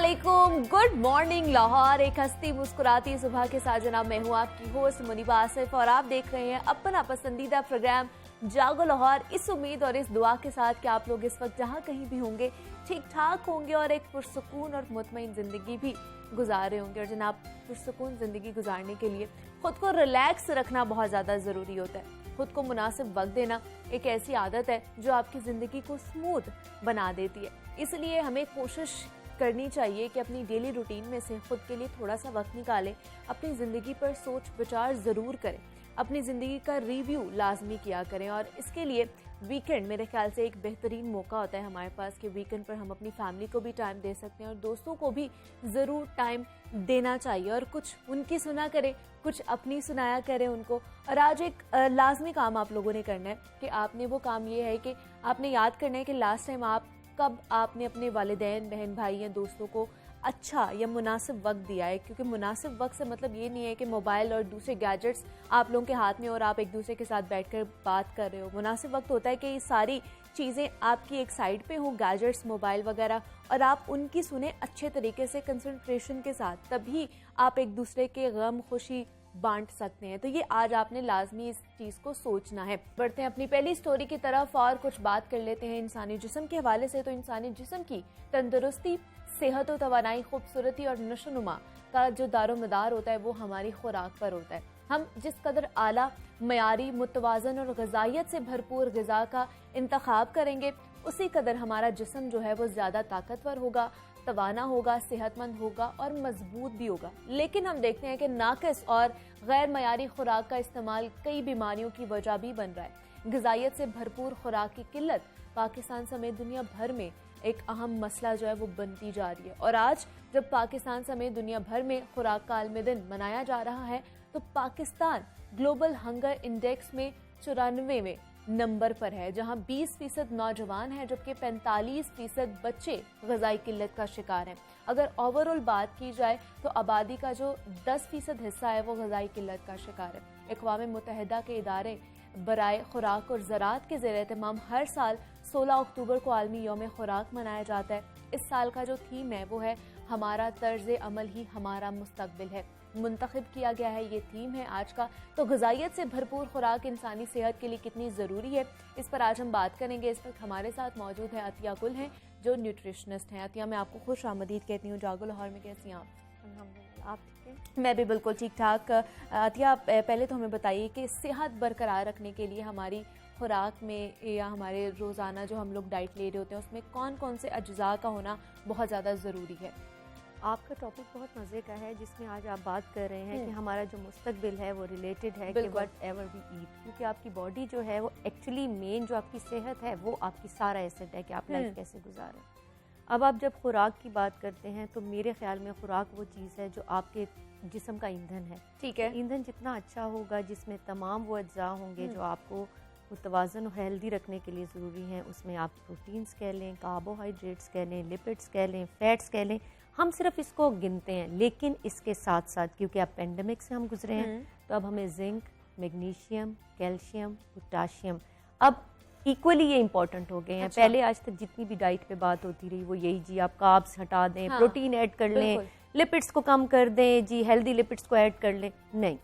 अस्सलामुअलैकुम, good morning Lahore. एक हंसती मुस्कुराती सुबह के साथ जनाब मैं हूँ आपकी होस्ट मुनीबा आसिफ और आप देख रहे हैं अपना पसंदीदा प्रोग्राम जागो लाहौर। इस उम्मीद और इस दुआ के साथ कि आप लोग इस वक्त जहाँ कहीं भी होंगे ठीक ठाक होंगे और एक पुरसुकून और मुतमईन जिंदगी भी गुजार रहे होंगे। और जनाब पुरसुकून जिंदगी गुजारने के लिए खुद को रिलैक्स रखना बहुत ज़्यादा ज़रूरी होता है। खुद को मुनासिब वक्त देना एक ऐसी आदत है जो आपकी ज़िंदगी को स्मूथ बना देती है। इसलिए हमें कोशिश करनी चाहिए कि अपनी डेली रूटीन में से खुद के लिए थोड़ा सा वक्त निकालें, अपनी ज़िंदगी पर सोच विचार ज़रूर करें, अपनी ज़िंदगी का रिव्यू लाजमी किया करें। और इसके लिए वीकेंड मेरे ख्याल से एक बेहतरीन मौका होता है हमारे पास कि वीकेंड पर हम अपनी फैमिली को भी टाइम दे सकते हैं और दोस्तों को भी ज़रूर टाइम देना चाहिए और कुछ उनकी सुना करें, कुछ अपनी सुनाया करें उनको। और आज एक लाजमी काम आप लोगों ने करना है कि आपने वो काम ये है कि आपने याद करना है कि लास्ट टाइम कब आपने अपने वालिदैन, बहन भाई या दोस्तों को अच्छा या मुनासिब वक्त दिया है। क्योंकि मुनासिब वक्त से मतलब ये नहीं है कि मोबाइल और दूसरे गैजेट्स आप लोगों के हाथ में और आप एक दूसरे के साथ बैठकर बात कर रहे हो। मुनासिब वक्त होता है कि ये सारी चीज़ें आपकी एक साइड पे हो, गैजेट्स, मोबाइल वगैरह, और आप उनकी सुने अच्छे तरीके से कंसंट्रेशन के साथ, तभी आप एक दूसरे के गम खुशी बांट सकते हैं। तो ये आज आपने लाजमी इस चीज़ को सोचना है। बढ़ते हैं अपनी पहली स्टोरी की तरफ और कुछ बात कर लेते हैं इंसानी जिस्म के हवाले से। तो इंसानी जिस्म की तंदुरुस्ती, सेहत व तवानाई, खूबसूरती और नशोनुमा का जो दारोमदार होता है वो हमारी खुराक पर होता है। हम जिस कदर आला, मयारी, मुतवाज़न और ग़िज़ाइयत से भरपूर ग़िज़ा का इंतखाब करेंगे, उसी कदर हमारा जिस्म जो है वो ज़्यादा ताकतवर होगा, तवाना होगा, सेहतमंद होगा और मजबूत भी होगा। लेकिन हम देखते हैं कि नाक़िस और गैर मयारी खुराक का इस्तेमाल कई बीमारियों की वजह भी बन रहा है। ग़िज़ाइयत से भरपूर खुराक की किल्लत पाकिस्तान समेत दुनिया भर में एक अहम मसला जो है वो बनती जा रही है। और आज जब पाकिस्तान समेत दुनिया भर में खुराक का आलमी दिन मनाया जा रहा है तो पाकिस्तान ग्लोबल हंगर इंडेक्स में 94 में नंबर पर है, जहां 20% नौजवान हैं जबकि 45% बच्चे ग़िज़ाई किल्लत का शिकार हैं। अगर ओवरऑल बात की जाए तो आबादी का जो 10% हिस्सा है वो ग़िज़ाई किल्लत का शिकार है। अक़वाम मुत्तहिदा के इदारे बराए खुराक और ज़राअत के ज़ेर एहतमाम हर साल 16 अक्टूबर को आलमी यौम खुराक मनाया जाता है। इस साल का जो थीम है वो है हमारा तर्ज अमल ही हमारा मुस्तकबिल है। मुंतखब किया गया है ये थीम है आज का। तो ग़िज़ाइयत से भरपूर खुराक इंसानी सेहत के लिए कितनी ज़रूरी है, इस पर आज हम बात करेंगे। इस वक्त हमारे साथ मौजूद है अतिया गुल हैं जो न्यूट्रिशनिस्ट हैं। अतिया, मैं आपको खुश आमदीद कहती हूँ जागो लाहौर में। कैसी हैं आप? अल्हम्दुलिल्लाह, आप ठीक हैं? मैं भी बिल्कुल ठीक ठाक। अतिया, पहले तो हमें बताइए कि सेहत बरकरार रखने के लिए हमारी खुराक में या हमारे रोज़ाना जो हम लोग डाइट ले रहे होते हैं उसमें कौन कौन से अज्जा का होना बहुत ज़्यादा ज़रूरी है? आपका टॉपिक बहुत मज़े का है जिसमें आज आप बात कर रहे हैं कि हमारा जो मुस्तकबिल है वो रिलेटेड है कि वट एवर वी ईट, क्योंकि आपकी बॉडी जो है वो एक्चुअली मेन जो आपकी सेहत है वो आपकी सारा एसेट है कि आप लाइफ कैसे गुजारें। अब आप जब खुराक की बात करते हैं तो मेरे ख्याल में खुराक वो चीज़ है जो आपके जिस्म का ईंधन है। ठीक है। ईंधन जितना अच्छा होगा, जिसमें तमाम वो अज्जा होंगे जो आपको मुतवाज़न और हेल्दी रखने के लिए ज़रूरी हैं, उसमें आप प्रोटीन्स कह लें, कार्बोहाइड्रेट्स कह लें, लिपिड्स कह लें, फैट्स कह लें, हम सिर्फ इसको गिनते हैं। लेकिन इसके साथ साथ क्योंकि अब पेंडेमिक से हम गुजरे हैं तो अब हमें जिंक, मैग्नीशियम, कैल्शियम, पोटाशियम अब इक्वली ये इंपॉर्टेंट हो गए हैं। अच्छा। पहले आज तक जितनी भी डाइट पे बात होती रही वो यही, जी आप कार्ब्स हटा दें, प्रोटीन ऐड कर लें, लिपिड्स को कम कर दें, जी हेल्दी लिपिड्स को ऐड कर लें। नहीं,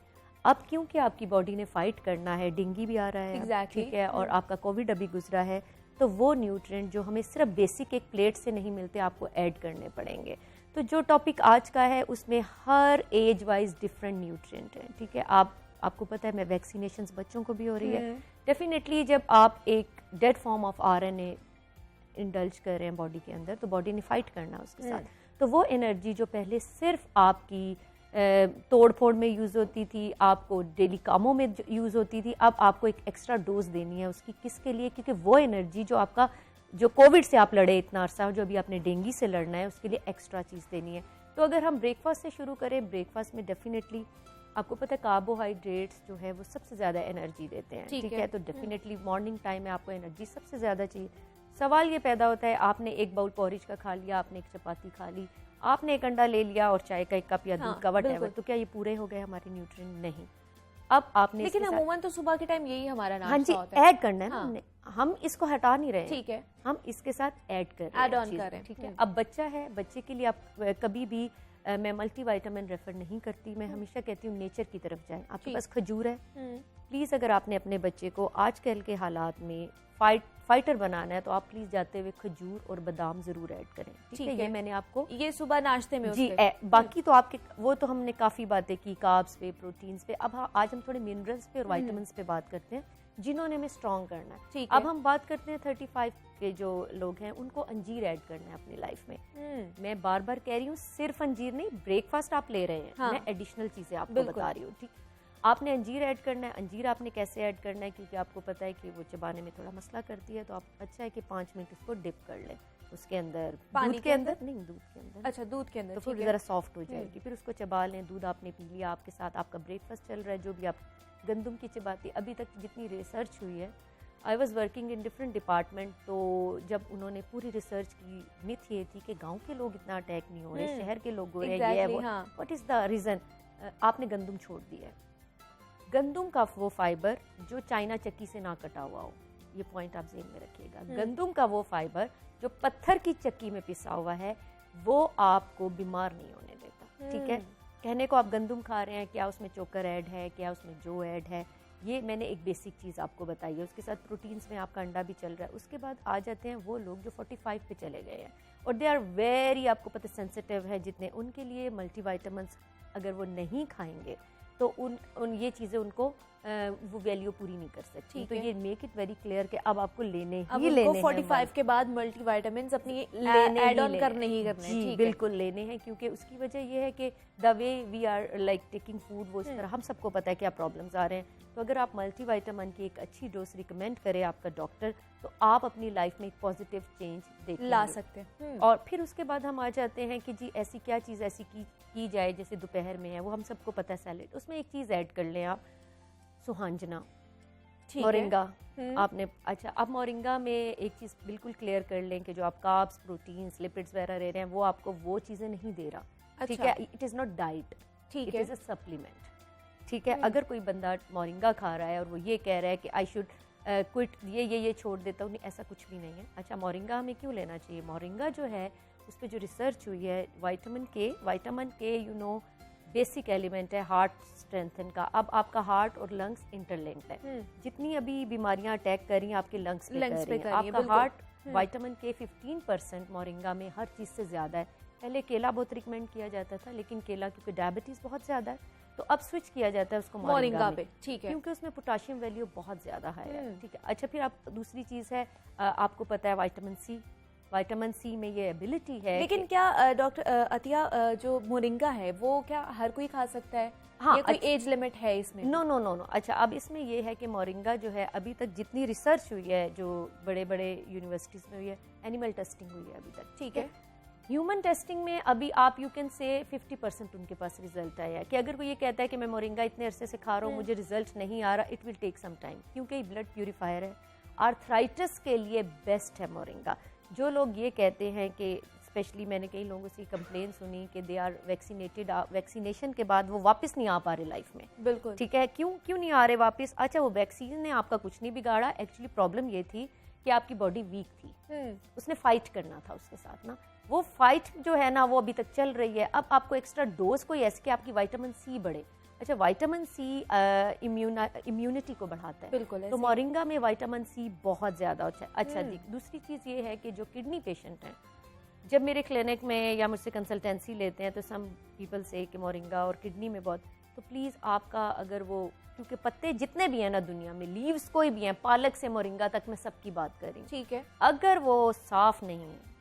अब क्योंकि आपकी बॉडी ने फाइट करना है, डेंगू भी आ रहा है, ठीक है, और आपका कोविड अभी गुजरा है, तो वो न्यूट्रिएंट जो हमें सिर्फ बेसिक एक प्लेट से नहीं मिलते आपको ऐड करने पड़ेंगे। तो जो टॉपिक आज का है उसमें हर एज वाइज डिफरेंट न्यूट्रिएंट है, ठीक है। आपको पता है मैं वैक्सीनेशंस बच्चों को भी हो रही है। डेफिनेटली जब आप एक dead form of RNA indulge कर रहे हैं बॉडी के अंदर तो बॉडी ने फाइट करना उसके साथ, तो वो एनर्जी जो पहले सिर्फ आपकी तोड़ फोड़ में यूज़ होती थी, आपको डेली कामों में यूज़ होती थी, अब आपको एक एक्स्ट्रा डोज देनी है उसकी। किसके लिए? क्योंकि वो एनर्जी जो आपका जो कोविड से आप लड़े इतना अरसा, जो अभी आपने डेंगू से लड़ना है, उसके लिए एक्स्ट्रा चीज़ देनी है। तो अगर हम ब्रेकफास्ट से शुरू करें, ब्रेकफास्ट में डेफिनेटली आपको पता है कार्बोहाइड्रेट्स जो है वो सबसे ज़्यादा एनर्जी देते हैं, ठीक है। तो डेफिनेटली मॉर्निंग टाइम में आपको एनर्जी सबसे ज़्यादा चाहिए। सवाल ये पैदा होता है, आपने एक बाउल पॉरिज का खा लिया, आपने एक चपाती खा ली, आपने एक अंडा ले लिया और चाय का एक कप या दूध का व्हाटएवर, तो क्या ये पूरे हो गए हमारे न्यूट्रिएंट? नहीं। अब आपने लेकिन अमूमन तो सुबह के टाइम यही हमारा नाश्ता हाँ जी होता है। ऐड करना है ना हमने। हम इसको हटा नहीं रहे हैं, ठीक है, हम इसके साथ ऐड कर रहे हैं, ऐड ऑन कर रहे हैं, ठीक है। अब बच्चा है, बच्चे के लिए आप कभी भी मैं मल्टीविटामिन रेफर नहीं करती, मैं हमेशा कहती हूँ नेचर की तरफ जाएं। आपके पास खजूर है, प्लीज़ अगर आपने अपने बच्चे को आजकल के हालात में फाइटर बनाना है तो आप प्लीज जाते हुए खजूर और बादाम जरूर ऐड करें, ठीक है। ये मैंने आपको ये सुबह नाश्ते में जी बाकी तो आपके वो तो हमने काफ़ी बातें की कार्ब्स पे, प्रोटीन्स पे। अब आज हम थोड़े मिनरल्स पे और वाइटामिन्स पे बात करते हैं जिन्होंने हमें स्ट्रॉन्ग करना है। ठीक है, अब हम बात करते हैं 35 के जो लोग हैं उनको अंजीर ऐड करना है अपनी लाइफ में। मैं बार बार कह रही हूँ सिर्फ अंजीर नहीं, ब्रेकफास्ट आप ले रहे हैं, हाँ। मैं एडिशनल चीजें आपको बता रही हूँ, ठीक। आपने अंजीर ऐड करना है। अंजीर आपने कैसे ऐड करना है, क्योंकि आपको पता है कि वो चबाने में थोड़ा मसला करती है, तो आप अच्छा है कि 5 मिनट उसको डिप कर लें उसके अंदर, दूध के अंदर नहीं, दूध के अंदर। अच्छा, दूध के अंदर, तो फिर ज़रा सॉफ्ट हो जाएगी। फिर उसको चबा लें। दूध आपने पी लिया, आपके साथ आपका ब्रेकफास्ट चल रहा है, जो भी आप गंदम की चबाती। अभी तक जितनी रिसर्च हुई है, I was working in different department, तो जब उन्होंने पूरी रिसर्च की, मिथ ये थी कि गाँव के लोग इतना अटैक नहीं हो रहे, शहर के लोग हो रहे हैं, व्हाट इज़ द रीज़न? आपने गंदम छोड़ दिया है। गंदम का वो फाइबर जो चाइना चक्की से ना कटा हुआ हो, ये पॉइंट आप ज़हन में रखिएगा। गंदम का वो फाइबर जो पत्थर की चक्की में पिसा हुआ है, वो आपको बीमार नहीं होने देता, ठीक है। कहने को आप गंदम खा रहे हैं, क्या उसमें चोकर ऐड है, क्या उसमें जो ऐड है, ये मैंने एक बेसिक चीज़ आपको बताई है। उसके साथ प्रोटीन्स में आपका अंडा भी चल रहा है। उसके बाद आ जाते हैं वो लोग जो 45 पे चले गए हैं और दे आर वेरी, आपको पता, सेंसिटिव है जितने, उनके लिए मल्टीविटामिन्स अगर वो नहीं खाएंगे तो उन ये चीज़ें उनको वो वैल्यू पूरी नहीं कर सकती। तो ये मेक इट वेरी क्लियर कि अब आपको लेने ही लेने हैं। 45 के बाद मल्टीविटामिन्स अपनी ऐड ऑन करने ही करने हैं, बिल्कुल लेने हैं, क्योंकि उसकी वजह ये है कि the way we are like taking food, वो इस तरह हम सबको पता है क्या प्रॉब्लम्स आ रहे हैं। तो अगर आप मल्टीविटामिन की एक अच्छी डोज रिकमेंड करें आपका डॉक्टर, तो आप अपनी लाइफ में एक पॉजिटिव चेंज ला सकते हैं। और फिर उसके बाद हम आ जाते हैं कि जी ऐसी क्या चीज़ ऐसी की जाए, जैसे दोपहर में है, वो हम सबको पता है सैलेड, उसमें एक चीज़ ऐड कर लें आप, सुहांजना, मोरिंगा। आपने अच्छा, अब मोरिंगा में एक चीज़ बिल्कुल क्लियर कर लें कि जो आप कार्ब्स, प्रोटीन्स, लिपिड्स वगैरह ले रहे हैं, वो आपको वो चीज़ें नहीं दे रहा, ठीक है। इट इज़ नॉट डाइट, ठीक है, इट इज़ अ सप्लीमेंट, ठीक है। अगर कोई बंदा मोरिंगा खा रहा है और वो ये कह रहा है कि आई शुड क्विट, ये छोड़ देता हूँ, ऐसा कुछ भी नहीं है। अच्छा, मोरिंगा हमें क्यों लेना चाहिए? मोरिंगा जो है उस पर जो रिसर्च हुई है, विटामिन के यू नो बेसिक एलिमेंट है हार्ट स्ट्रेंथन का। अब आपका हार्ट और लंग्स इंटरलिंक्ड है। जितनी अभी बीमारियां अटैक कर रही हैं आपके लंग्स पे कर रही हैं, आपका हार्ट, विटामिन के 15% मोरिंगा में हर चीज़ से ज़्यादा है। पहले केला बहुत रिकमेंड किया जाता था, लेकिन केला क्योंकि डायबिटीज़ बहुत ज़्यादा है, तो अब स्विच किया जाता है उसको मोरिंगा पे, ठीक है, क्योंकि उसमें पोटाशियम वैल्यू बहुत ज़्यादा है, ठीक है। अच्छा, फिर आप दूसरी चीज़ है, आपको पता है विटामिन सी में ये एबिलिटी है। लेकिन क्या डॉक्टर अतिया, जो मोरिंगा है वो क्या हर कोई खा सकता है? हाँ, कोई एज लिमिट है इसमें? नो। अच्छा, अब इसमें ये है कि मोरिंगा जो है, अभी तक जितनी रिसर्च हुई है, जो बड़े बड़े यूनिवर्सिटीज़ में हुई है, एनिमल टेस्टिंग हुई है अभी तक, ठीक है। ह्यूमन टेस्टिंग में अभी आप यू कैन से 50% उनके पास रिजल्ट आया है। कि अगर वो ये कहता है कि मैं मोरिंगा इतने अरसे से खा रहा हूँ, मुझे रिजल्ट नहीं आ रहा, it will take some time, क्योंकि ब्लड प्यूरिफायर है। आर्थराइटिस के लिए बेस्ट है मोरिंगा। जो लोग ये कहते हैं कि, स्पेशली मैंने कई लोगों से कंप्लेन सुनी कि दे आर वैक्सीनेटेड, वैक्सीनेशन के बाद वो वापस नहीं आ पा रहे लाइफ में, बिल्कुल, ठीक है। क्यों नहीं आ रहे वापस? अच्छा, वो वैक्सीन ने आपका कुछ नहीं बिगाड़ा, एक्चुअली प्रॉब्लम ये थी कि आपकी बॉडी वीक थी, उसने फाइट करना था उसके साथ ना, वो फाइट जो है ना वो अभी तक चल रही है। अब आपको एक्स्ट्रा डोज कोई ऐसे कि आपकी विटामिन सी बढ़े। अच्छा, विटामिन सी इम्यूनिटी को बढ़ाता है, बिल्कुल, तो मोरिंगा में विटामिन सी बहुत ज़्यादा होता है। अच्छा, दूसरी चीज़ ये है कि जो किडनी पेशेंट हैं, जब मेरे क्लिनिक में या मुझसे कंसल्टेंसी लेते हैं, तो सम पीपल से कि मोरिंगा और किडनी में बहुत, तो प्लीज़ आपका अगर वो, क्योंकि पत्ते जितने भी हैं ना दुनिया में, लीव्स कोई भी हैं, पालक से मोरिंगा तक, मैं सबकी बात कर रही हूँ, ठीक है, अगर वो साफ नहीं है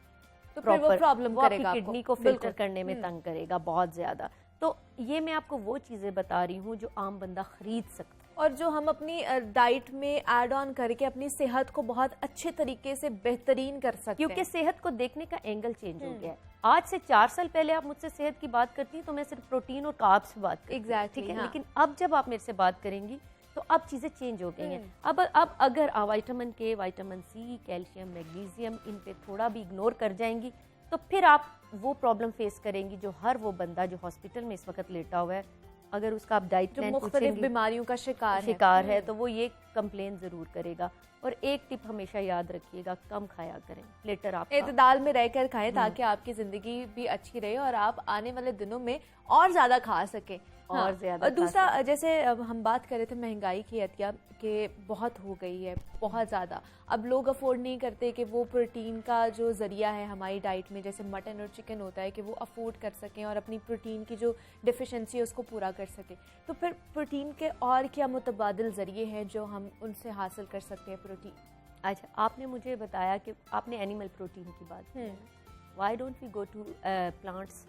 तो फिर वो प्रॉब्लम करेगा, किडनी को फिल्टर करने में तंग करेगा बहुत ज़्यादा। तो ये मैं आपको वो चीज़ें बता रही हूँ जो आम बंदा खरीद सकता है और जो हम अपनी डाइट में ऐड ऑन करके अपनी सेहत को बहुत अच्छे तरीके से बेहतरीन कर सकते हैं, क्योंकि सेहत को देखने का एंगल चेंज हो गया है। आज से 4 साल पहले आप मुझसे सेहत की बात करती तो मैं सिर्फ प्रोटीन और कार्ब्स से बात करती, एग्जैक्टली, ठीक है। लेकिन अब जब आप मेरे से बात करेंगी तो अब चीज़ें चेंज हो गई हैं। अब अगर विटामिन के, विटामिन सी, कैल्शियम, मैग्नीशियम, इन पे थोड़ा भी इग्नोर कर जाएंगी, तो फिर आप वो प्रॉब्लम फेस करेंगी जो हर वो बंदा जो हॉस्पिटल में इस वक्त लेटा हुआ है, अगर उसका आप डाइट प्लान पूछेंगी, बीमारियों का शिकार है, तो वो ये कंप्लेन ज़रूर करेगा। और एक टिप हमेशा याद रखिएगा, कम खाया करें, प्लेटर आप एतदाल में रहकर खाएं ताकि आपकी ज़िंदगी भी अच्छी रहे और आप आने वाले दिनों में और ज़्यादा खा सकें। और ज़्यादा। दूसरा, जैसे अब हम बात कर रहे थे महंगाई की, अतिया के बहुत हो गई है, बहुत ज़्यादा। अब लोग अफोर्ड नहीं करते कि वो प्रोटीन का जो ज़रिया है हमारी डाइट में, जैसे मटन और चिकन होता है, कि वो अफोर्ड कर सकें और अपनी प्रोटीन की जो डिफिशेंसी है उसको पूरा कर सकें। तो फिर प्रोटीन के और क्या मुतबादिल ज़रिए हैं जो हम उनसे हासिल कर सकते हैं प्रोटीन? अच्छा, आपने मुझे बताया कि आपने एनिमल प्रोटीन की बात की, why don't we go to plants?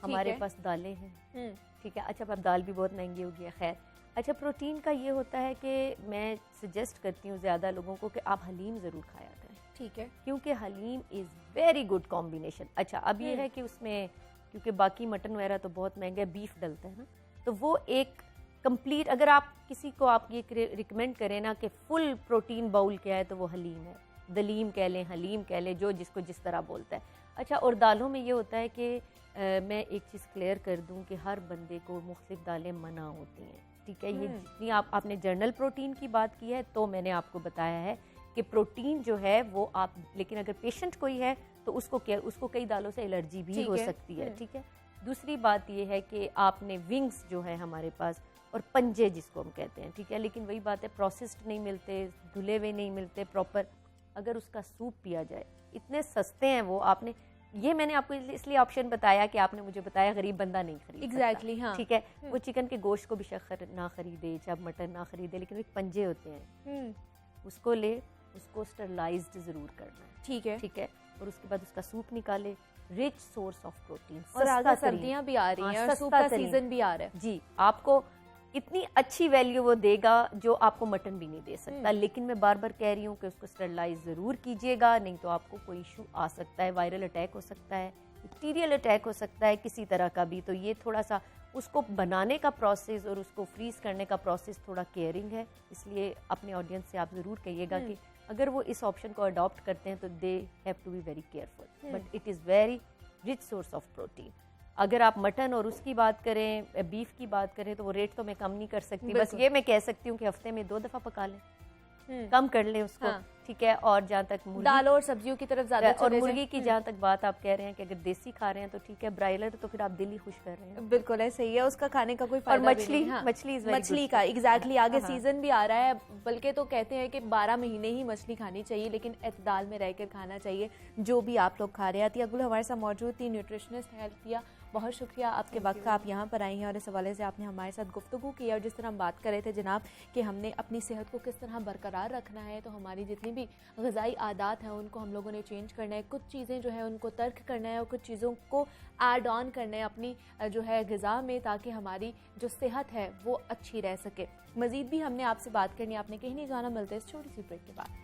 हमारे पास दालें हैं, ठीक है। अच्छा, अब दाल भी बहुत महंगी हो गई है, खैर। अच्छा, प्रोटीन का ये होता है कि मैं सजेस्ट करती हूँ ज़्यादा लोगों को कि आप हलीम ज़रूर खाया करें, ठीक है, क्योंकि haleem is very good combination. अच्छा, अब ये है कि उसमें क्योंकि बाकी मटन वगैरह तो बहुत महंगा है, बीफ डलता है ना, तो वो एक कंप्लीट, अगर आप किसी को आप ये रिकमेंड करें ना कि फुल प्रोटीन बाउल क्या है, तो वो हलीम है। दलीम कह लें, हलीम कह लें, जो जिसको जिस तरह बोलता है। अच्छा, और दालों में ये होता है कि मैं एक चीज़ क्लियर कर दूं कि हर बंदे को मुख्तलिफ दालें मना होती हैं, ठीक है। ये जितनी आपने जर्नल प्रोटीन की बात की है, तो मैंने आपको बताया है कि प्रोटीन जो है वो आप, लेकिन अगर पेशेंट कोई है तो उसको कई दालों से एलर्जी भी हो सकती है, ठीक है। दूसरी बात ये है कि आपने विंग्स जो है हमारे पास, और पंजे जिसको हम कहते हैं, ठीक है, लेकिन वही बात है, प्रोसेस्ड नहीं मिलते, धुले हुए नहीं मिलते प्रॉपर। अगर उसका सूप पिया जाए, इतने सस्ते हैं वो, आपने ये मैंने आपको इसलिए ऑप्शन बताया कि आपने मुझे बताया गरीब बंदा नहीं खरीद एग्जैक्टली, हाँ, ठीक है। वो चिकन के गोश्त को भी शक्कर ना खरीदे, चाहे मटन ना खरीदे, लेकिन एक पंजे होते हैं, उसको ले, उसको स्टरलाइज्ड जरूर करना है, ठीक है, ठीक है। और उसके बाद उसका सूप निकाले, रिच सोर्स ऑफ प्रोटीन। और आगे सर्दियां भी आ रही हैं और सूप का सीजन भी आ रहा है जी, आपको इतनी अच्छी वैल्यू वो देगा जो आपको मटन भी नहीं दे सकता। लेकिन मैं बार बार कह रही हूँ कि उसको स्टरलाइज ज़रूर कीजिएगा, नहीं तो आपको कोई इशू आ सकता है, वायरल अटैक हो सकता है, बैक्टीरियल अटैक हो सकता है, किसी तरह का भी। तो ये थोड़ा सा उसको बनाने का प्रोसेस और उसको फ्रीज करने का प्रोसेस थोड़ा केयरिंग है, इसलिए अपने ऑडियंस से आप ज़रूर कहिएगा कि अगर वो इस ऑप्शन को अडॉप्ट करते हैं तो they have to be very careful, but it is very rich source of protein. अगर आप मटन और उसकी बात करें, बीफ की बात करें, तो वो रेट तो मैं कम नहीं कर सकती, बस ये मैं कह सकती हूँ कि हफ्ते में 2 दफ़ा पका लें, कम कर लें उसको, हाँ। ठीक है। और जहाँ तक दाल और सब्जियों की तरफ ज़्यादा, और मुर्गी की जहाँ तक बात आप कह रहे हैं कि अगर देसी खा रहे हैं तो ठीक है, ब्रायलर तो फिर आप दिल ही खुश कर रहे हैं, बिल्कुल ऐसे ही है, उसका खाने का कोई फायदा और मछली, नहीं। हाँ। मछली का एग्जैक्टली, आगे सीजन भी आ रहा है, बल्कि तो कहते हैं कि 12 महीने ही मछली खानी चाहिए, लेकिन एतदाल में रहकर खाना चाहिए जो भी आप लोग खा रहे हैं। अतिया गुल हमारे साथ मौजूद थी, न्यूट्रिशनिस्ट है अतिया, बहुत शुक्रिया आपके वक्त का, आप यहाँ पर आई हैं और इस हवाले से आपने हमारे साथ गुफ्तगू की। और जिस तरह हम बात कर रहे थे जनाब कि हमने अपनी सेहत को किस तरह बरकरार रखना है, तो हमारी जितनी भी ग़िज़ाई आदात हैं उनको हम लोगों ने चेंज करना है, कुछ चीज़ें जो है उनको तर्क करना है और कुछ चीज़ों को ऐड ऑन करना है अपनी जो है ग़िज़ा में, ताकि हमारी जो सेहत है वो अच्छी रह सके। मज़ीद भी हमने आपसे बात करनी है, आपने कहीं नहीं जाना, मिलते इस छोटी सी ब्रेक के बाद।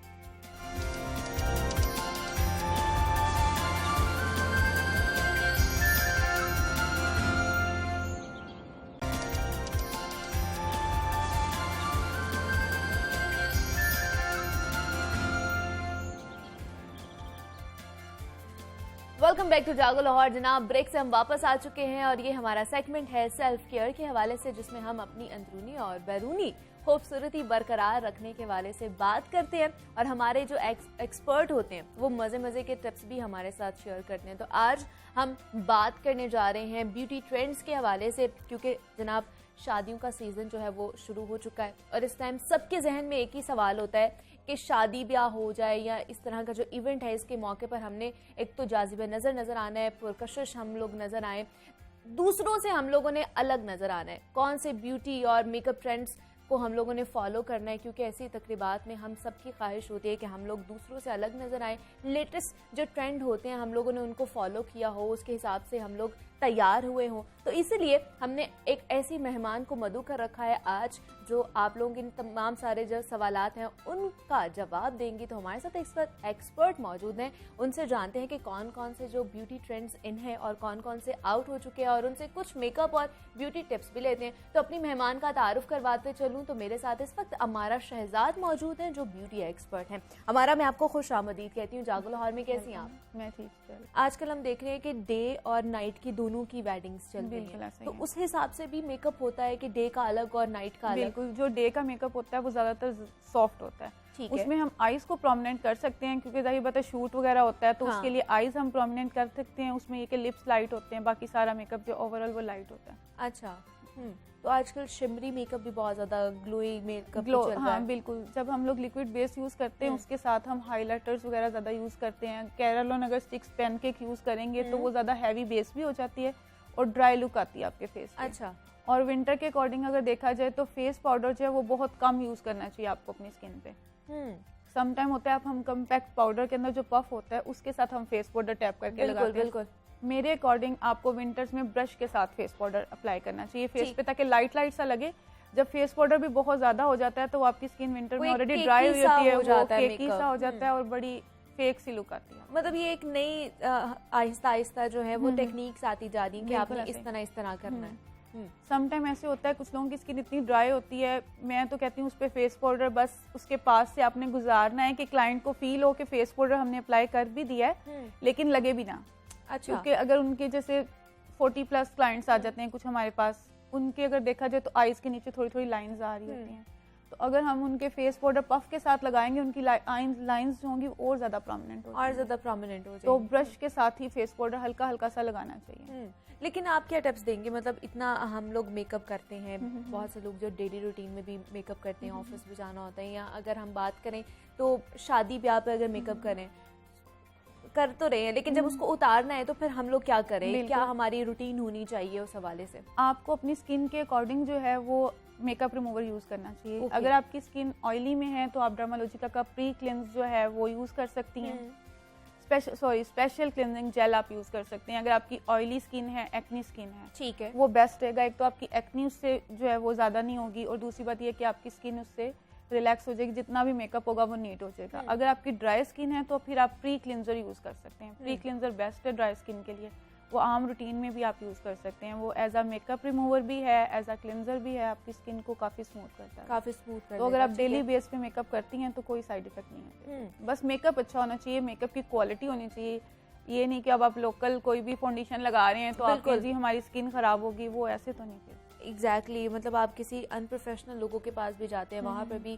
वेलकम बैक टू जागो लाहौर। जनाब, ब्रेक से हम वापस आ चुके हैं और ये हमारा सेगमेंट है सेल्फ केयर के हवाले से, जिसमें हम अपनी अंदरूनी और बैरूनी खूबसूरती बरकरार रखने के हवाले से बात करते हैं और हमारे जो एक्सपर्ट होते हैं वो मज़े मज़े के टिप्स भी हमारे साथ शेयर करते हैं। तो आज हम बात करने जा रहे हैं ब्यूटी ट्रेंड्स के हवाले से, क्योंकि जनाब शादियों का सीज़न जो है वो शुरू हो चुका है और इस टाइम सबके जहन में एक ही सवाल होता है कि शादी ब्याह हो जाए या इस तरह का जो इवेंट है, इसके मौके पर हमने एक तो जाज़िब नज़र आना है, पुरकशिश हम लोग नज़र आए, दूसरों से हम लोगों ने अलग नज़र आना है, कौन से ब्यूटी और मेकअप ट्रेंड्स को हम लोगों ने फॉलो करना है, क्योंकि ऐसी तकरीबात में हम सबकी ख्वाहिश होती है कि हम लोग दूसरों से अलग नज़र आए, लेटेस्ट जो ट्रेंड होते हैं हम लोगों ने उनको फॉलो किया हो, उसके हिसाब से हम लोग तैयार हुए हों। तो इसलिए हमने एक ऐसी मेहमान को मदऊ कर रखा है आज, जो आप लोगों के इन तमाम सारे जो सवालात हैं उनका जवाब देंगी। तो हमारे साथ एक्सपर्ट मौजूद हैं, उनसे जानते हैं कि कौन कौन से जो ब्यूटी ट्रेंड्स इन हैं और कौन कौन से आउट हो चुके हैं, और उनसे कुछ मेकअप और ब्यूटी टिप्स भी लेते हैं। तो अपनी मेहमान का तारुफ करवाते चलूँ तो मेरे साथ इस वक्त अमारा शहजाद मौजूद हैं, जो ब्यूटी एक्सपर्ट हैं। अमारा, मैं आपको खुश आमदीद कहती हूँ जागो लाहौर में, कैसी हैं आप? मैं ठीक। आजकल हम देख रहे हैं कि डे और नाइट की दोनों की वेडिंग्स चल रही हैं, तो है। उस हिसाब से भी मेकअप होता है कि डे का अलग और नाइट का अलग? बिल्कुल, जो डे का मेकअप होता है वो ज़्यादातर सॉफ्ट होता है। उसमें हम आईज को प्रोमिनेंट कर सकते हैं, क्योंकि जाहिर बात है शूट वगैरह होता है, तो उसके लिए आईज हम प्रोमिनेंट कर सकते हैं। उसमें ये कि लिप्स लाइट होते हैं, बाकी सारा मेकअप जो ओवरऑल वो लाइट होता है। अच्छा। तो आजकल शिमरी मेकअप भी बहुत ज्यादा ग्लोई मेकअप चल रहा है। हाँ बिल्कुल, जब हम लोग लिक्विड बेस यूज करते हैं उसके साथ हम हाइलाइटर्स वगैरह ज्यादा यूज करते हैं। कैरालोन अगर स्टिक्स पैनकेक यूज करेंगे तो वो ज्यादा हैवी बेस भी हो जाती है और ड्राई लुक आती है आपके फेस पे। अच्छा। और विंटर के अकॉर्डिंग अगर देखा जाए तो फेस पाउडर जो है वो बहुत कम यूज करना चाहिए आपको अपनी स्किन पे। सम टाइम होता है आप हम कम्पैक्ट पाउडर के अंदर जो पफ होता है उसके साथ हम फेस पाउडर टैप करके लगाते हैं। बिल्कुल। मेरे अकॉर्डिंग आपको विंटर्स में ब्रश के साथ फेस पाउडर अप्लाई करना चाहिए फेस पे, ताकि लाइट लाइट सा लगे। जब फेस पाउडर भी बहुत ज्यादा हो जाता है तो आपकी स्किन विंटर में ऑलरेडी ड्राई हो जाती है, वो केकी सा हो जाता है और बड़ी फेक सी लुक आती है। मतलब ये एक नई आहिस्ता आहिस्ता जो है वो टेक्निक्स आती जा रही है कि आपने इस तरह करना है। सम टाइम ऐसे होता है कुछ लोगों की स्किन इतनी ड्राई होती है, मैं तो कहती हूँ उस पर फेस पाउडर बस उसके पास से आपने गुजारना है कि क्लाइंट को फील हो कि फेस पाउडर हमने अप्लाई कर भी दिया है लेकिन लगे भी ना। अच्छा। क्योंकि अगर उनके जैसे 40+ क्लाइंट्स आ जाते हैं कुछ हमारे पास, उनके अगर देखा जाए तो आईज के नीचे थोड़ी थोड़ी लाइंस आ रही होती हैं, तो अगर हम उनके फेस पाउडर पफ के साथ लगाएंगे उनकी लाइंस जो होंगी और ज्यादा प्रोमिनेंट हो जाएगी। तो ब्रश के साथ ही फेस पाउडर हल्का हल्का सा लगाना चाहिए। लेकिन आप क्या टिप्स देंगे, मतलब इतना हम लोग मेकअप करते हैं, बहुत से लोग जो डेली रूटीन में भी मेकअप करते हैं, ऑफिस भी जाना होता है, या अगर हम बात करें तो शादी ब्याह पे अगर मेकअप कर तो रहे हैं, लेकिन जब उसको उतारना है तो फिर हम लोग क्या करें? क्या हमारी रूटीन होनी चाहिए उस हवाले से? आपको अपनी स्किन के अकॉर्डिंग जो है वो मेकअप रिमूवर यूज करना चाहिए। अगर आपकी स्किन ऑयली में है तो आप डर्मालोजिका का प्री क्लेंस जो है वो यूज कर सकती हैं। स्पेशल क्लींजिंग जेल आप यूज कर सकते हैं अगर आपकी ऑयली स्किन है, एक्नी स्किन है, ठीक है, वो बेस्ट रहेगा। एक तो आपकी एक्नी उससे जो है वो ज्यादा नहीं होगी, और दूसरी बात ये कि आपकी स्किन उससे रिलैक्स हो जाएगी, जितना भी मेकअप होगा वो नीट हो जाएगा। अगर आपकी ड्राई स्किन है तो फिर आप प्री क्लिंजर यूज कर सकते हैं। प्री क्लिंजर बेस्ट है ड्राई स्किन के लिए, वो आम रूटीन में भी आप यूज कर सकते हैं। वो एज अ मेकअप रिमूवर भी है, एज अ क्लिंजर भी है, आपकी स्किन को काफी स्मूथ करता है, काफी स्मूथ करता है। तो अगर आप डेली बेस पे मेकअप करती हैं तो कोई साइड इफेक्ट नहीं है। बस मेकअप अच्छा होना चाहिए, मेकअप की क्वालिटी होनी चाहिए। ये नहीं कि अब आप लोकल कोई भी फाउंडेशन लगा रहे हैं तो आपकी जी हमारी स्किन खराब होगी, वो ऐसे तो नहीं फिर। एग्जैक्टली मतलब आप किसी अनप्रोफेशनल लोगों के पास भी जाते हैं, वहाँ पर भी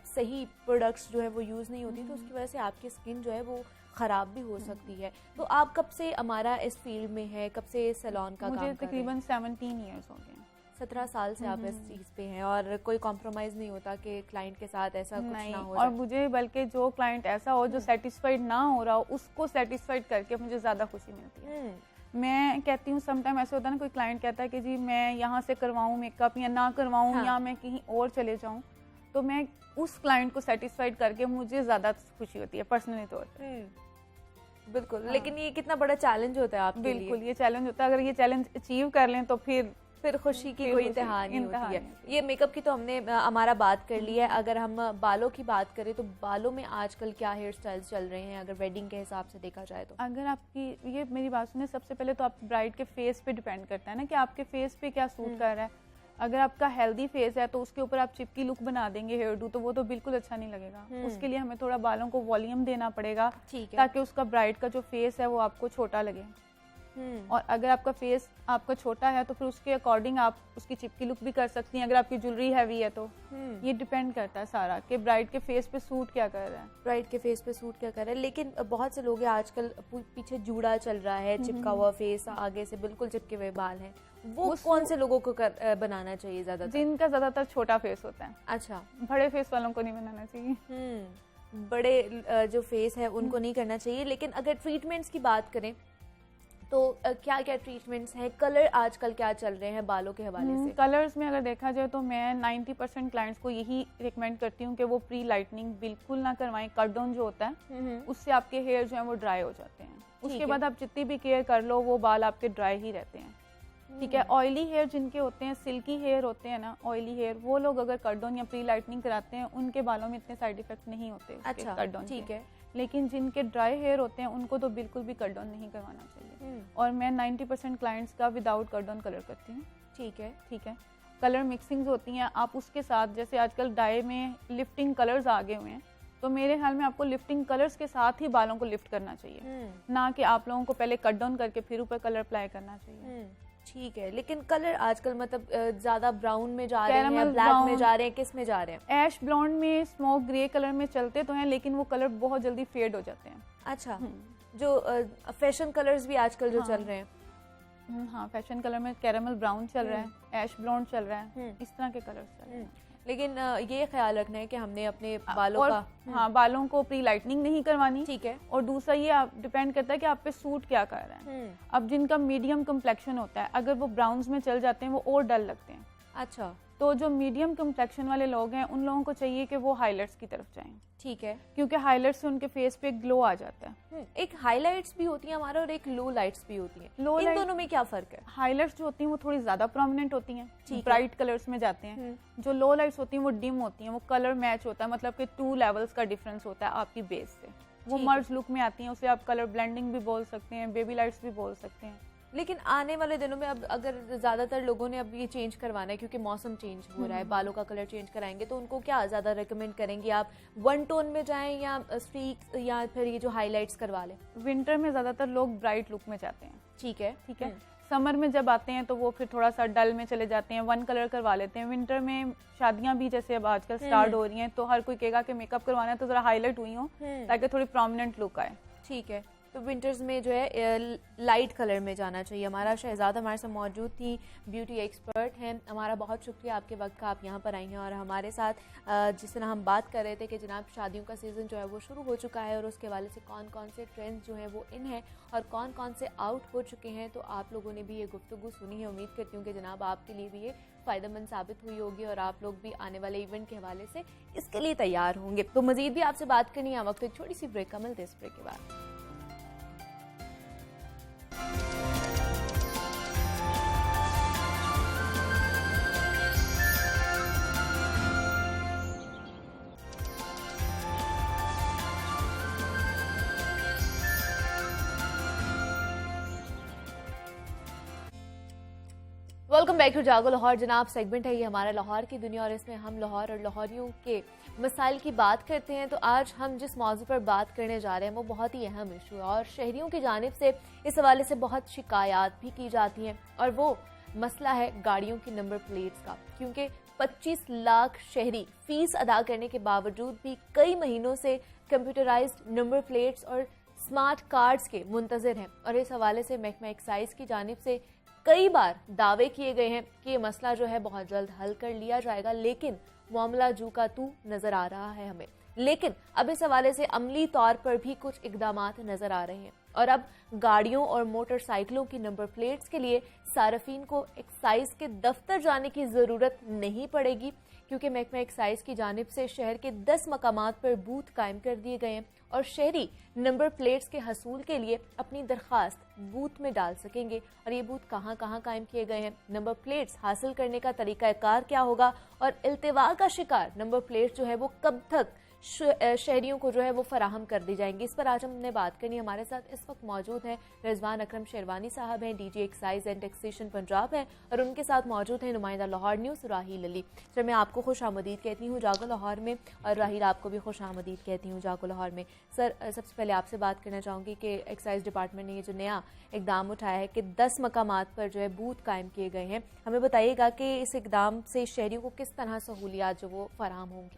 सही प्रोडक्ट्स जो है वो यूज़ नहीं होती, तो उसकी वजह से आपकी स्किन जो है वो ख़राब भी हो सकती है। तो आप कब से हमारा इस फील्ड में है, कब से सैलून का काम कर रहे हैं? मुझे तकरीबन 17 ईयर्स हो गए। 17 साल से आप इस चीज़ पे हैं, और कोई कॉम्प्रोमाइज़ नहीं होता कि क्लाइंट के साथ ऐसा कुछ ना हो? और मुझे बल्कि जो क्लाइंट ऐसा हो जो सेटिस्फाइड ना हो रहा हो, उसको सेटिस्फाइड करके मुझे ज़्यादा खुशी मिलती है। मैं कहती हूँ समटाइम ऐसे होता है ना, कोई क्लाइंट कहता है कि जी मैं यहाँ से करवाऊँ मेकअप या ना करवाऊँ, या मैं कहीं और चले जाऊँ, तो मैं उस क्लाइंट को सेटिस्फाइड करके मुझे ज़्यादा खुशी होती है पर्सनली तौर पर। बिल्कुल। लेकिन ये कितना बड़ा चैलेंज होता है आपके लिए? बिल्कुल, ये चैलेंज होता है। अगर ये चैलेंज अचीव कर लें तो फिर खुशी की कोई इंतहा नहीं होती है। ये मेकअप की तो हमने हमारा बात कर ली है। अगर हम बालों की बात करें तो बालों में आजकल क्या हेयर स्टाइल्स चल रहे हैं अगर वेडिंग के हिसाब से देखा जाए तो? अगर आपकी ये मेरी बात सुने, सबसे पहले तो आप ब्राइड के फेस पे डिपेंड करता है ना कि आपके फेस पे क्या सूट कर रहा है। अगर आपका हेल्दी फेस है तो उसके ऊपर आप चिपकी लुक बना देंगे हेयर डू, तो वो तो बिल्कुल अच्छा नहीं लगेगा। उसके लिए हमें थोड़ा बालों को वॉल्यूम देना पड़ेगा, ताकि उसका ब्राइड का जो फेस है वो आपको छोटा लगे। और अगर आपका फेस आपका छोटा है तो फिर उसके अकॉर्डिंग आप उसकी चिपकी लुक भी कर सकती हैं। अगर आपकी ज्वेलरी हैवी है तो ये डिपेंड करता है सारा कि ब्राइड के फेस पे सूट क्या कर रहा है, ब्राइड के फेस पे सूट क्या कर रहा है। लेकिन बहुत से लोग आजकल पीछे जूड़ा चल रहा है, चिपका हुआ फेस, आगे से बिल्कुल चिपके हुए बाल हैं, वो कौन से लोगों को बनाना चाहिए ज्यादातर? जिनका ज्यादातर छोटा फेस होता है। अच्छा, बड़े फेस वालों को नहीं बनाना चाहिए। बड़े जो फेस है उनको नहीं करना चाहिए। लेकिन अगर ट्रीटमेंट्स की बात करें तो क्या क्या ट्रीटमेंट्स हैं? कलर आजकल क्या चल रहे हैं बालों के हवाले से? कलर्स में अगर देखा जाए तो मैं 90% क्लाइंट्स को यही रिकमेंड करती हूँ कि वो प्री लाइटनिंग बिल्कुल ना करवाएं। कट डाउन जो होता है उससे आपके हेयर जो है वो ड्राई हो जाते हैं। उसके बाद आप जितनी भी केयर कर लो वो बाल आपके ड्राई ही रहते हैं। ठीक है, ऑयली हेयर जिनके होते हैं, सिल्की हेयर होते हैं ना, ऑयली हेयर, वो लोग अगर कट डाउन या प्री लाइटनिंग कराते हैं उनके बालों में इतने साइड इफेक्ट नहीं होते। अच्छा, कट डाउन, ठीक है। लेकिन जिनके ड्राई हेयर होते हैं उनको तो बिल्कुल भी कट डाउन नहीं करवाना चाहिए। और मैं 90% क्लाइंट्स का विदाउट कट डाउन कलर करती हूँ। ठीक है, ठीक है। कलर मिक्सिंग्स होती हैं, आप उसके साथ जैसे आजकल डाई में लिफ्टिंग कलर्स आ गए हुए हैं, तो मेरे ख्याल में आपको लिफ्टिंग कलर्स के साथ ही बालों को लिफ्ट करना चाहिए, ना कि आप लोगों को पहले कट डाउन करके फिर ऊपर कलर अप्लाई करना चाहिए। ठीक है, लेकिन कलर आजकल मतलब ज्यादा ब्राउन में जा रहे हैं, ब्लैक में जा रहे हैं, किस में जा रहे हैं? ऐश ब्लॉन्ड में, स्मोक ग्रे कलर में चलते तो हैं, लेकिन वो कलर बहुत जल्दी फेड हो जाते हैं। अच्छा, जो फैशन कलर्स भी आजकल जो चल रहे हैं, हाँ, फैशन कलर में कैरामल ब्राउन चल रहा है, ऐश ब्लॉन्ड चल रहा है, इस तरह के कलर्स चल रहे हैं। लेकिन ये ख्याल रखना है कि हमने अपने बालों का हाँ, बालों को प्री लाइटनिंग नहीं करवानी। ठीक है। और दूसरा ये आप डिपेंड करता है कि आप पे सूट क्या कर रहा है। अब जिनका मीडियम कम्प्लेक्शन होता है, अगर वो ब्राउन्स में चल जाते हैं वो और डल लगते हैं। अच्छा, तो जो मीडियम कम्प्लेक्शन वाले लोग हैं उन लोगों को चाहिए कि वो हाइलाइट्स की तरफ जाएं। ठीक है, क्योंकि हाइलाइट्स से उनके फेस पे ग्लो आ जाता है। एक हाइलाइट्स भी होती है हमारा और एक लो लाइट्स भी होती हैं। इन दोनों में क्या फर्क है? हाइलाइट्स जो होती हैं वो थोड़ी ज्यादा प्रोमिनेंट होती हैं, ब्राइट कलर्स में जाते हैं। जो लो लाइट्स होती हैं वो डिम होती हैं, वो कलर मैच होता है, मतलब कि 2 लेवल्स का डिफरेंस होता है आपकी बेस से। वो मर्ज लुक में आती हैं, उसे आप कलर ब्लेंडिंग भी बोल सकते हैं, बेबी लाइट्स भी बोल सकते हैं। लेकिन आने वाले दिनों में अब अगर ज़्यादातर लोगों ने अब ये चेंज करवाना है क्योंकि मौसम चेंज हो रहा है, बालों का कलर चेंज कराएंगे, तो उनको क्या ज़्यादा रेकमेंड करेंगे आप? 1 टोन में जाएं या स्ट्रीक्स या फिर ये जो हाइलाइट्स करवा लें? विंटर में ज़्यादातर लोग ब्राइट लुक में जाते हैं। ठीक है, ठीक है। समर में जब आते हैं तो वो फिर थोड़ा सा डल में चले जाते हैं, 1 कलर करवा लेते हैं। विंटर में शादियां भी जैसे अब आजकल स्टार्ट हो रही हैं, तो हर कोई कहेगा कि मेकअप करवाना है तो ज़रा हाईलाइट हुई हो ताकि थोड़ी प्रोमिनेंट लुक आए। ठीक है, तो विंटर्स में जो है लाइट कलर में जाना चाहिए। हमारा शहजाद हमारे साथ मौजूद थी, ब्यूटी एक्सपर्ट हैं। हमारा बहुत शुक्रिया आपके वक्त का, आप यहाँ पर आई हैं और हमारे साथ जिस तरह हम बात कर रहे थे कि जनाब शादियों का सीज़न जो है वो शुरू हो चुका है और उसके हवाले से कौन कौन से ट्रेंड्स जो हैं वो इन हैं और कौन कौन से आउट हो चुके हैं, तो आप लोगों ने भी ये गुफ्तगू सुनी है। उम्मीद करती हूँ कि जनाब आपके लिए भी ये फ़ायदेमंद साबित हुई होगी और आप लोग भी आने वाले इवेंट के हवाले से इसके लिए तैयार होंगे। तो मज़ीद भी आपसे बात करनी है, वक्त एक छोटी सी ब्रेक का, मिलते इस ब्रेक के बाद। वेलकम बैक टू जागो लाहौर। जनाब सेगमेंट है ये हमारा लाहौर की दुनिया और इसमें हम लाहौर और लाहौरियों के मसाइल की बात करते हैं। तो आज हम जिस मौजू पर बात करने जा रहे हैं वो बहुत ही अहम इशू है और शहरियों की जानिब से इस हवाले से बहुत शिकायत भी की जाती हैं और वो मसला है गाड़ियों की नंबर प्लेट्स का। क्योंकि 25 लाख शहरी फीस अदा करने के बावजूद भी कई महीनों से कंप्यूटराइज्ड नंबर प्लेट्स और स्मार्ट कार्ड्स के मुंतज़िर हैं और इस हवाले से महकमा एक्साइज की जानिब से कई बार दावे किए गए हैं कि ये मसला जो है बहुत जल्द हल कर लिया जाएगा, लेकिन मामला जू का तू नजर आ रहा है हमें। लेकिन अब इस हवाले से अमली तौर पर भी कुछ इकदामात नजर आ रहे हैं और अब गाड़ियों और मोटरसाइकिलों की नंबर प्लेट्स के लिए सार्फिन को एक्साइज के दफ्तर जाने की जरूरत नहीं पड़ेगी, क्योंकि महकमा एक्साइज की जानिब से शहर के 10 मकामात पर बूथ कायम कर दिए गए हैं और शहरी नंबर प्लेट्स के हसूल के लिए अपनी दरख्वास्त बूथ में डाल सकेंगे। और ये बूथ कहाँ कहाँ कायम किए गए हैं, नंबर प्लेट्स हासिल करने का तरीकाकार क्या होगा और इल्तिवा का शिकार नंबर प्लेट्स जो है वो कब तक शहरियों को जो है वो फराहम कर दी जाएंगी, इस पर आज हमने बात करनी। हमारे साथ इस वक्त मौजूद हैं रिजवान अकरम शेरवानी साहब हैं, DG excise and taxation Punjab हैं, और उनके साथ मौजूद हैं नुमाइंदा लाहौर न्यूज़ राहील अली। सर, मैं आपको खुश आमदीद कहती हूँ जागो लाहौर में और राहील आपको भी खुश आमदीद कहती हूँ जागो लाहौर में। सर, सबसे पहले आपसे बात करना चाहूँगी कि एक्साइज डिपार्टमेंट ने ये जो नया इकदाम उठाया है कि 10 मकामात पर जो है बूथ कायम किए गए हैं, हमें बताइएगा कि इस इकदाम से शहरियों को किस तरह सहूलियात जो वो फराहम होंगी।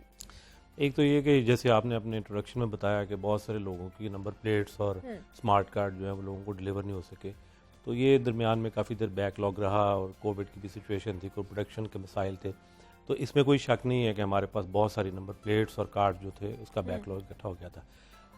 एक तो ये कि जैसे आपने अपने इंट्रोडक्शन में बताया कि बहुत सारे लोगों की नंबर प्लेट्स और स्मार्ट कार्ड जो है वो लोगों को डिलीवर नहीं हो सके, तो ये दरमियान में काफ़ी देर बैकलॉग रहा और कोविड की भी सिचुएशन थी, कोई प्रोडक्शन के मसाइल थे, तो इसमें कोई शक नहीं है कि हमारे पास बहुत सारी नंबर प्लेट्स और कार्ड जो थे उसका बैकलॉग इकट्ठा हो गया था।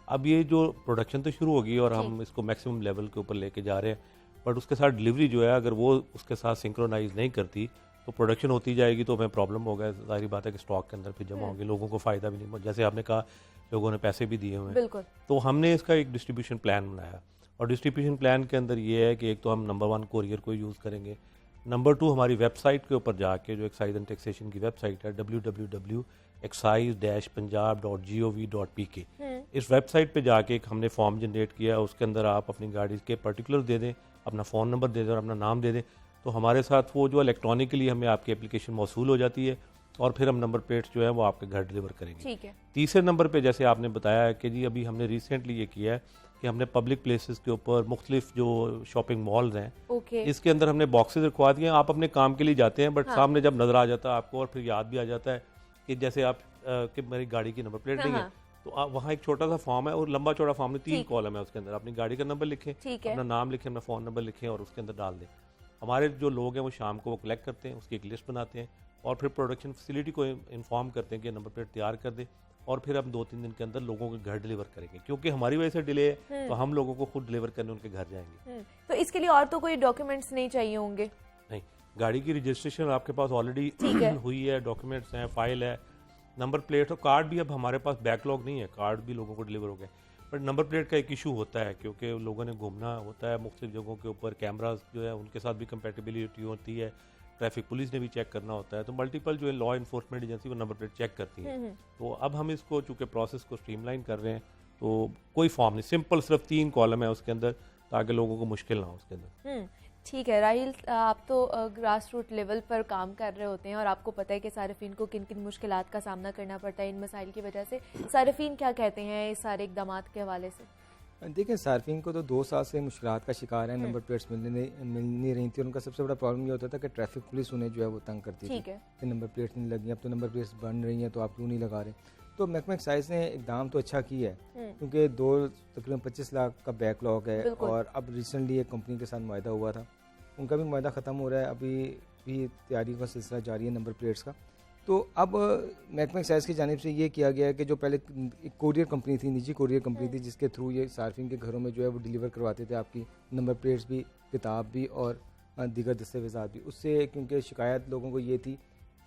अब ये जो प्रोडक्शन तो शुरू होगी और हम इसको मैक्सिमम लेवल के ऊपर लेके जा रहे हैं, बट उसके साथ डिलीवरी जो है अगर वो उसके साथ सिंक्रोनाइज नहीं करती तो प्रोडक्शन होती जाएगी तो हमें प्रॉब्लम होगा। जाहिर बात है कि स्टॉक के अंदर फिर जमा होंगे, लोगों को फ़ायदा भी नहीं, जैसे आपने कहा लोगों ने पैसे भी दिए हुए हैं, तो हमने इसका एक डिस्ट्रीब्यूशन प्लान बनाया और डिस्ट्रीब्यूशन प्लान के अंदर ये है कि एक तो हम नंबर 1 कोरियर को यूज़ करेंगे, नंबर 2 हमारी वेबसाइट के ऊपर जाके जो एक्साइज एंड टैक्सेशन की वेबसाइट है www.excise-punjab.gov.pk, इस वेबसाइट पे जाके एक हमने फॉर्म जनरेट किया, उसके अंदर आप अपनी गाड़ी के पर्टिकुलर दे दें, अपना फ़ोन नंबर दे दें और अपना नाम दे दें, तो हमारे साथ वो जो इलेक्ट्रॉनिकली हमें आपकी एप्लीकेशन मौसूल हो जाती है और फिर हम नंबर प्लेट्स जो है वो आपके घर डिलीवर करेंगे। ठीक है। तीसरे नंबर पे जैसे आपने बताया है कि जी अभी हमने रिसेंटली ये किया है कि हमने पब्लिक प्लेसेस के ऊपर मुख्तलिफ जो शॉपिंग मॉल्स हैं ओके। इसके अंदर हमने बॉक्सेस रखवा दिए हैं। आप अपने काम के लिए जाते हैं बट हाँ। सामने जब नजर आ जाता है आपको और फिर याद भी आ जाता है कि जैसे आप कि मेरी गाड़ी की नंबर प्लेट हाँ, नहीं है हाँ। तो आप वहाँ एक छोटा सा फॉर्म है और लंबा चौड़ा फॉर्म है, 3 ठीक। कॉलम है उसके अंदर। अपनी गाड़ी का नंबर लिखें, ठीक है। अपना नाम लिखें, अपना फ़ोन नंबर लिखें और उसके अंदर डाल दें। हमारे जो लोग हैं वो शाम को वो कलेक्ट करते हैं, उसकी एक लिस्ट बनाते हैं और फिर प्रोडक्शन फैसिलिटी को इन्फॉर्म करते हैं कि नंबर प्लेट तैयार कर दे और फिर हम 2-3 दिन के अंदर लोगों के घर डिलीवर करेंगे। क्योंकि हमारी वजह से डिले है तो हम लोगों को खुद डिलीवर करने उनके घर जाएंगे। तो इसके लिए और तो कोई डॉक्यूमेंट्स नहीं चाहिए होंगे? नहीं, गाड़ी की रजिस्ट्रेशन आपके पास ऑलरेडी हुई है, डॉक्यूमेंट्स हैं, फाइल है, नंबर प्लेट और कार्ड भी अब हमारे पास बैकलॉग नहीं है, कार्ड भी लोगों को डिलीवर हो गए। बट नंबर प्लेट का एक इशू होता है क्योंकि लोगों ने घूमना होता है मुख्तलिफ जगहों के ऊपर, कैमराज जो है उनके साथ भी कंपेटिबिलिटी होती है, ट्रैफिक पुलिस ने भी चेक करना होता है, तो मल्टीपल जो है लॉ इन्फोर्समेंट एजेंसी वो नंबर प्लेट चेक करती है। तो अब हम इसको चूँकि प्रोसेस को स्ट्रीमलाइन कर रहे हैं तो कोई फॉर्म नहीं, सिंपल सिर्फ 3 कॉलम है उसके अंदर ताकि लोगों को मुश्किल ना हो उसके अंदर। ठीक है राहिल, आप तो ग्रास रूट लेवल पर काम कर रहे होते हैं और आपको पता है कि सार्फिन को किन किन मुश्किलात का सामना करना पड़ता है इन मसाइल की वजह से। सार्फिन क्या कहते हैं इस सारे इकदाम के हवाले से? देखिए, सार्फिन को तो 2 साल से मुश्किलात का शिकार है, नंबर प्लेट्स मिल नहीं रही थी और उनका सबसे बड़ा प्रॉब्लम ये होता था कि ट्रैफिक पुलिस उन्हें जो है वो तंग करती थी कि नंबर प्लेट्स नहीं लगी, अब तो नंबर प्लेट्स बन रही हैं तो आप क्यों नहीं लगा रहे। तो महकमा एक्साइज ने इकदाम तो अच्छा किया है क्योंकि तकरीबन 25 लाख का बैकलॉग है और अब रिसेंटली एक कंपनी के साथ मुआहदा हुआ था, उनका भी मुआहदा ख़त्म हो रहा है, अभी भी तैयारी का सिलसिला जारी है नंबर प्लेट्स का। तो अब महकमा एक्साइज की जानिब से ये किया गया है कि जो पहले एक कोरियर कंपनी थी, निजी कोरियर कंपनी थी जिसके थ्रू ये सार्फिन के घरों में जो है वो डिलीवर करवाते थे आपकी नंबर प्लेट्स भी, किताब भी और दीगर दस्तावेज़ात भी, उससे क्योंकि शिकायत लोगों को ये थी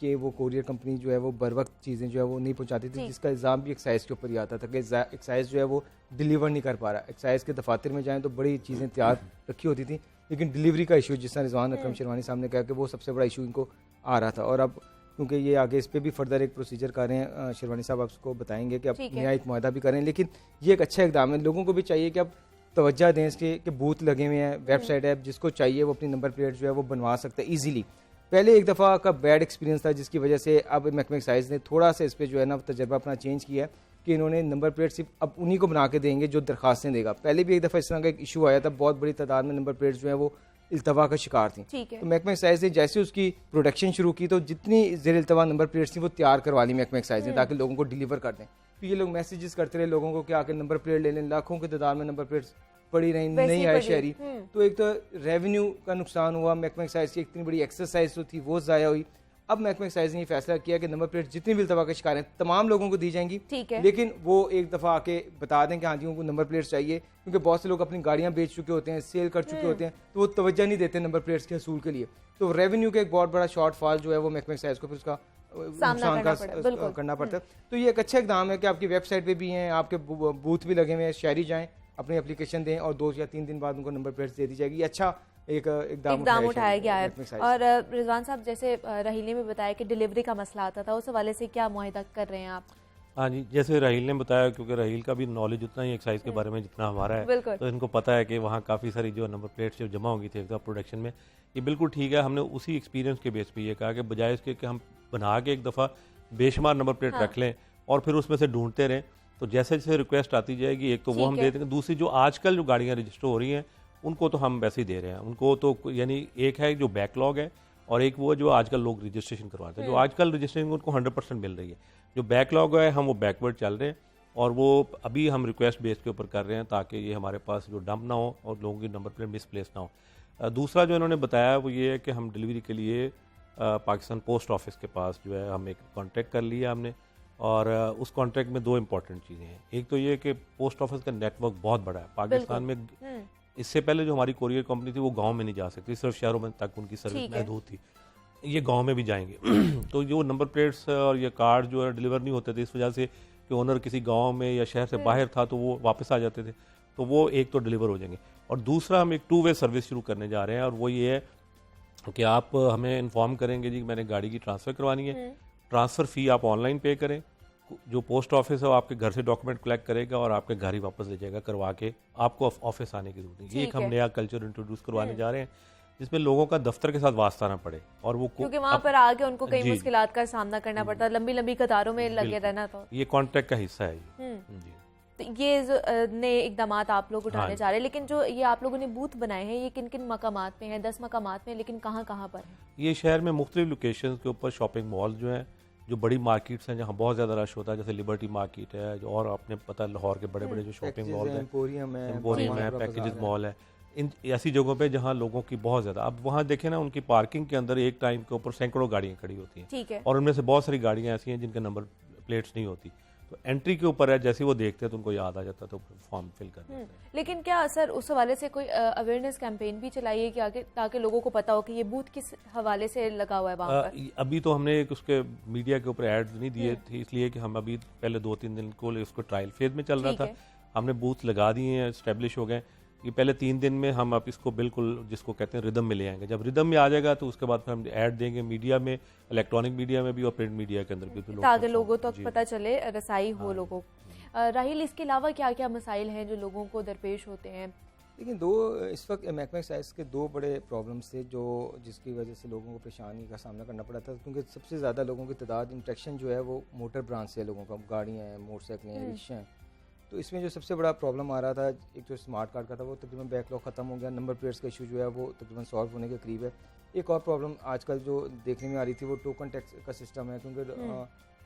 कि वो कोरियर कंपनी जो है वो बर वक्त चीज़ें जो है वो नहीं पहुंचाती थी, जिसका इल्ज़ाम भी एक्साइज के ऊपर ही आता था कि एक्साइज जो है वो डिलीवर नहीं कर पा रहा। एक्साइज के दफातर में जाएँ तो बड़ी चीज़ें तैयार रखी होती थी लेकिन डिलीवरी का इशू, जिस तरह रिजवान अकरम शेरवानी साहब ने कहा कि वो सबसे बड़ा इशू इनको आ रहा था। और अब क्योंकि ये आगे इस पर भी फर्दर एक प्रोसीजर कर रहे हैं, शेरवानी साहब आपको बताएंगे कि अब नया एक मुआहदा भी करें, लेकिन ये एक अच्छा इकदाम है। लोगों को भी चाहिए कि अब तवज्जो दें इसके कि बूथ लगे हुए हैं, वेबसाइट है, जिसको चाहिए वो अपनी नंबर प्लेट जो है वो बनवा सकता है ईजिली। पहले एक दफ़ा का बैड एक्सपीरियंस था जिसकी वजह से अब महकमा एक्साइज ने थोड़ा सा इस पर जो है ना तजर्बा अपना चेंज किया कि इन्होंने नंबर प्लेट सिर्फ अब उन्हीं को बना के देंगे जो दरखास्तें देगा। पहले भी एक दफ़ा इस तरह का एक इशू आया था, बहुत बड़ी तादाद में नंबर प्लेट जो है वो इल्तवा का शिकार थी। तो महकमा एक्साइज ने जैसे उसकी प्रोडक्शन शुरू की तो जितनी ज़ेर इल्तवा नंबर प्लेट्स थी वो तैयार करवा ली महकमा एक्साइज ने ताकि लोगों को डिलीवर कर दें। तो ये लोग मैसेजेस करते रहे लोगों को कि आके नंबर प्लेट ले लें, लाखों की तादाद में नंबर प्लेट्स पड़ी रही, नहीं आए शहरी। तो एक तो रेवेन्यू का नुकसान हुआ, महकमा एक्साइज की इतनी बड़ी एक्सरसाइज जो थी वो ज़ाया हुई। अब महकमा एक्साइज ने ये फैसला किया कि नंबर प्लेट जितनी भी इल्तवा के शिकार हैं तमाम लोगों को दी जाएंगी, लेकिन वो एक दफ़ा आके बता दें कि हाँ जी उनको नंबर प्लेट्स चाहिए, क्योंकि बहुत से लोग अपनी गाड़ियाँ बेच चुके होते हैं, सेल कर चुके होते हैं, तो वो तवज्जो नहीं देते नंबर प्लेट्स के हसूल के लिए। तो रेवेन्यू का एक बहुत बड़ा शॉर्ट फॉल जो है वो महकमा एक्साइज को फिर उसका नुकसान का करना पड़ता है। तो ये एक अच्छा इकदाम है कि आपकी वेबसाइट पे भी हैं, आपके बूथ भी लगे हुए हैं, शहरी जाएँ अपनी एप्लीकेशन दें और 2 या 3 दिन बाद उनको नंबर प्लेट्स दे दी जाएगी। अच्छा एक इकदाम उठाया गया है। और रिजवान साहब, जैसे राहील ने भी बताया कि डिलीवरी का मसला आता था, उस हवाले से क्या मुआहिदा कर रहे हैं आप? हाँ जी, जैसे राहील ने बताया, क्योंकि राहील का भी नॉलेज उतना ही एक्साइज के बारे में जितना हमारा है, तो इनको पता है कि वहाँ काफ़ी सारी जो नंबर प्लेट्स जो जमा होंगी थी एक प्रोडक्शन में। ये बिल्कुल ठीक है, हमने उसी एक्सपीरियंस के बेस पे ये कहा कि बजाय इसके कि हम बना के एक दफ़ा बेशुमार नंबर प्लेट रख लें और फिर उसमें से ढूंढते रहें, तो जैसे जैसे रिक्वेस्ट आती जाएगी एक तो वो हम दे देंगे, दूसरी जो आजकल जो गाड़ियाँ रजिस्टर हो रही हैं उनको तो हम वैसे ही दे रहे हैं। उनको तो यानी एक है जो बैकलॉग है और एक वो जो आजकल लोग रजिस्ट्रेशन करवाते हैं, जो आजकल रजिस्ट्रेशन उनको 100% मिल रही है। जो बैकलॉग है हम वो बैकवर्ड चल रहे हैं और वो अभी हम रिक्वेस्ट बेस के ऊपर कर रहे हैं ताकि ये हमारे पास जो डंप ना हो और लोगों की नंबर प्लेट मिसप्लेस ना हो। दूसरा जो इन्होंने बताया वो ये है कि हम डिलीवरी के लिए पाकिस्तान पोस्ट ऑफिस के पास जो है हम एक कॉन्ट्रैक्ट कर लिया हमने, और उस कॉन्ट्रैक्ट में 2 इंपॉर्टेंट चीज़ें हैं। एक तो ये कि पोस्ट ऑफिस का नेटवर्क बहुत बड़ा है पाकिस्तान में। इससे पहले जो हमारी कोरियर कंपनी थी वो गांव में नहीं जा सकती, सिर्फ शहरों में तक उनकी सर्विस महदूद थी, ये गांव में भी जाएंगे। तो जो नंबर प्लेट्स और ये कार्ड जो है डिलीवर नहीं होते थे इस वजह से कि ओनर किसी गांव में या शहर से बाहर था तो वो वापस आ जाते थे, तो वो एक तो डिलीवर हो जाएंगे। और दूसरा हम एक 2-वे सर्विस शुरू करने जा रहे हैं और वो ये है कि आप हमें इन्फॉर्म करेंगे जी मैंने गाड़ी की ट्रांसफ़र करवानी है, ट्रांसफ़र फ़ी आप ऑनलाइन पे करें, जो पोस्ट ऑफिस है वो आपके घर से डॉक्यूमेंट कलेक्ट करेगा और आपके घर ही वापस ले जाएगा करवा के, आपको ऑफिस आने की जरूरत नहीं। ये एक हम नया कल्चर इंट्रोड्यूस करवाने जा रहे हैं जिसमें लोगों का दफ्तर के साथ वास्ता ना पड़े और वो क्योंकि वहाँ पर आगे उनको कई मुश्किलात का सामना करना पड़ता है, लंबी लंबी कतारों में लगे रहना। तो ये कॉन्ट्रैक्ट का हिस्सा है जी। तो ये जो नए इकदाम आप लोग उठाने जा रहे हैं, लेकिन जो ये आप लोगों ने बूथ बनाए हैं ये किन किन मकामात में हैं? 10 मकामात में, लेकिन कहाँ कहाँ पर है? ये शहर में मुख्तलिफ लोकेशन के ऊपर शॉपिंग मॉल जो हैं, जो बड़ी मार्केट्स हैं जहाँ बहुत ज़्यादा रश होता है, जैसे लिबर्टी मार्केट है, जो और आपने पता लाहौर के बड़े बड़े जो शॉपिंग मॉल हैं, एम्पोरियम है, पैकेजेस मॉल है, इन ऐसी जगहों पे जहाँ लोगों की बहुत ज़्यादा, अब वहाँ देखें ना उनकी पार्किंग के अंदर एक टाइम के ऊपर सैकड़ों गाड़ियाँ खड़ी होती हैं, ठीक है, और उनमें से बहुत सारी गाड़ियाँ ऐसी हैं जिनके नंबर प्लेट्स नहीं होती, तो एंट्री के ऊपर है, जैसे वो देखते हैं तो उनको याद आ जाता है तो फॉर्म फिल कर देते हैं। लेकिन क्या सर उस हवाले से कोई अवेयरनेस कैंपेन भी चलाइए कि आगे, ताकि लोगों को पता हो कि ये बूथ किस हवाले से लगा हुआ है वहाँ पर? अभी तो हमने एक उसके मीडिया के ऊपर एड्स नहीं दिए थे, इसलिए कि हम अभी पहले 2-3 दिन को उसको ट्रायल फेज में चल रहा था, हमने बूथ लगा दिए हैं, इस्टेब्लिश हो गए। ये पहले 3 दिन में हम अब इसको बिल्कुल जिसको कहते हैं रिदम में ले आएंगे। जब रिदम में आ जाएगा तो उसके बाद फिर हम ऐड देंगे मीडिया में, इलेक्ट्रॉनिक मीडिया में भी और प्रिंट मीडिया के अंदर भी, ताकि लोगों तक पता चले, रसाई हो लोगों। राहिल, इसके अलावा क्या क्या मसाइल हैं जो लोगों को दरपेश होते हैं? लेकिन इस वक्त महकमा एक्साइज के 2 बड़े प्रॉब्लम्स थे जो जिसकी वजह से लोगों को परेशानी का सामना करना पड़ा था, क्योंकि सबसे ज़्यादा लोगों की तादाद इंट्रैक्शन जो है वो मोटर ब्रांच से है, लोगों का गाड़ियाँ हैं, मोटरसाइकिलें हैं, रिक्शा हैं। तो इसमें जो सबसे बड़ा प्रॉब्लम आ रहा था, एक जो स्मार्ट कार्ड का था वो तकरीबन बैकलॉग ख़त्म हो गया, नंबर प्लेट्स का इशू जो है वो तकरीबन सॉल्व होने के करीब है। एक और प्रॉब्लम आजकल जो देखने में आ रही थी वो टोकन टैक्स का सिस्टम है, क्योंकि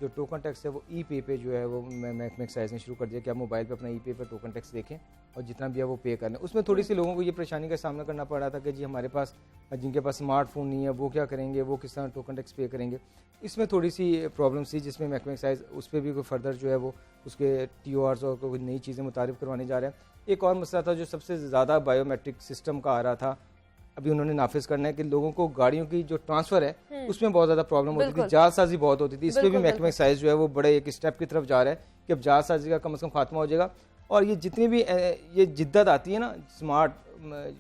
जो टोकन टैक्स है वो ई-पे पे जो है वो महकमा एक्साइज ने शुरू कर दिया कि आप मोबाइल पे अपना ई-पे पर टोकन टैक्स देखें और जितना भी है वो पे कर लें। उसमें थोड़ी सी लोगों को ये परेशानी का सामना करना पड़ रहा था कि जी हमारे पास जिनके पास स्मार्टफोन नहीं है वो क्या करेंगे, वो किस तरह टोकन टैक्स पे करेंगे। इसमें थोड़ी सी प्रॉब्लम थी जिसमें महकमा एक्साइज उस पर भी कोई फर्दर जो है वो उसके TORs और कोई नई चीज़ें मुतारिफ करवाने जा रहे हैं। एक और मसला था जो सबसे ज़्यादा बायोमेट्रिक सिस्टम का आ रहा था, अभी उन्होंने नाफिज करना है कि लोगों को गाड़ियों की जो ट्रांसफ़र है उसमें बहुत ज़्यादा प्रॉब्लम होती थी, जालसाजी बहुत होती थी। इस पर भी महकमा एक्साइज जो है वो बड़े एक स्टेप की तरफ जा रहा है कि अब जालसाजी का कम से कम खात्मा हो जाएगा। और ये जितनी भी ये जिद्दत आती है ना स्मार्ट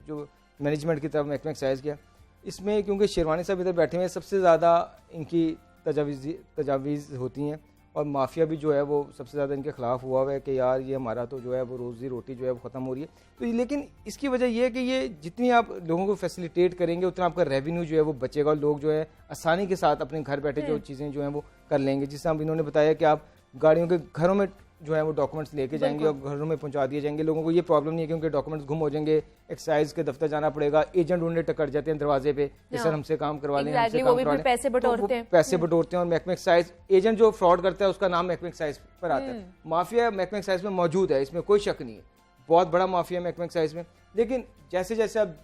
जो मैनेजमेंट की तरफ महकमा एक्साइज किया, इसमें क्योंकि शेरवानी साहब इधर बैठे हुए हैं, सबसे ज़्यादा इनकी तजावीज़ होती हैं और माफिया भी जो है वो सबसे ज़्यादा इनके ख़िलाफ़ हुआ है कि यार ये हमारा तो जो है वो रोज़ी रोटी जो है वो ख़त्म हो रही है। तो लेकिन इसकी वजह ये है कि ये जितनी आप लोगों को फैसिलिटेट करेंगे उतना आपका रेवेन्यू जो है वो बचेगा और लोग जो है आसानी के साथ अपने घर बैठे जो चीज़ें जो हैं वो कर लेंगे। जिस तरह इन्होंने बताया कि आप गाड़ियों के घरों में जो है वो डॉक्यूमेंट्स लेके जाएंगे और घरों में पहुंचा दिए जाएंगे। लोगों को ये प्रॉब्लम नहीं है क्योंकि डॉक्यूमेंट्स गुम हो जाएंगे, एक्साइज के दफ्तर जाना पड़ेगा, एजेंट उन्हें टक्कर जाते हैं दरवाजे पे कि सर हमसे काम करवा लें, हमसे काम करवा लें, पैसे बटोरते हैं, पैसे बटोरते हैं। और महकमा एक्साइज एजेंट जो फ्रॉड करता है उसका नाम महकमा एक्साइज पर आता है। माफिया महकमा एक्साइज में मौजूद है, इसमें कोई शक नहीं है, बहुत बड़ा माफिया महकमा एक्साइज में। लेकिन जैसे जैसे आप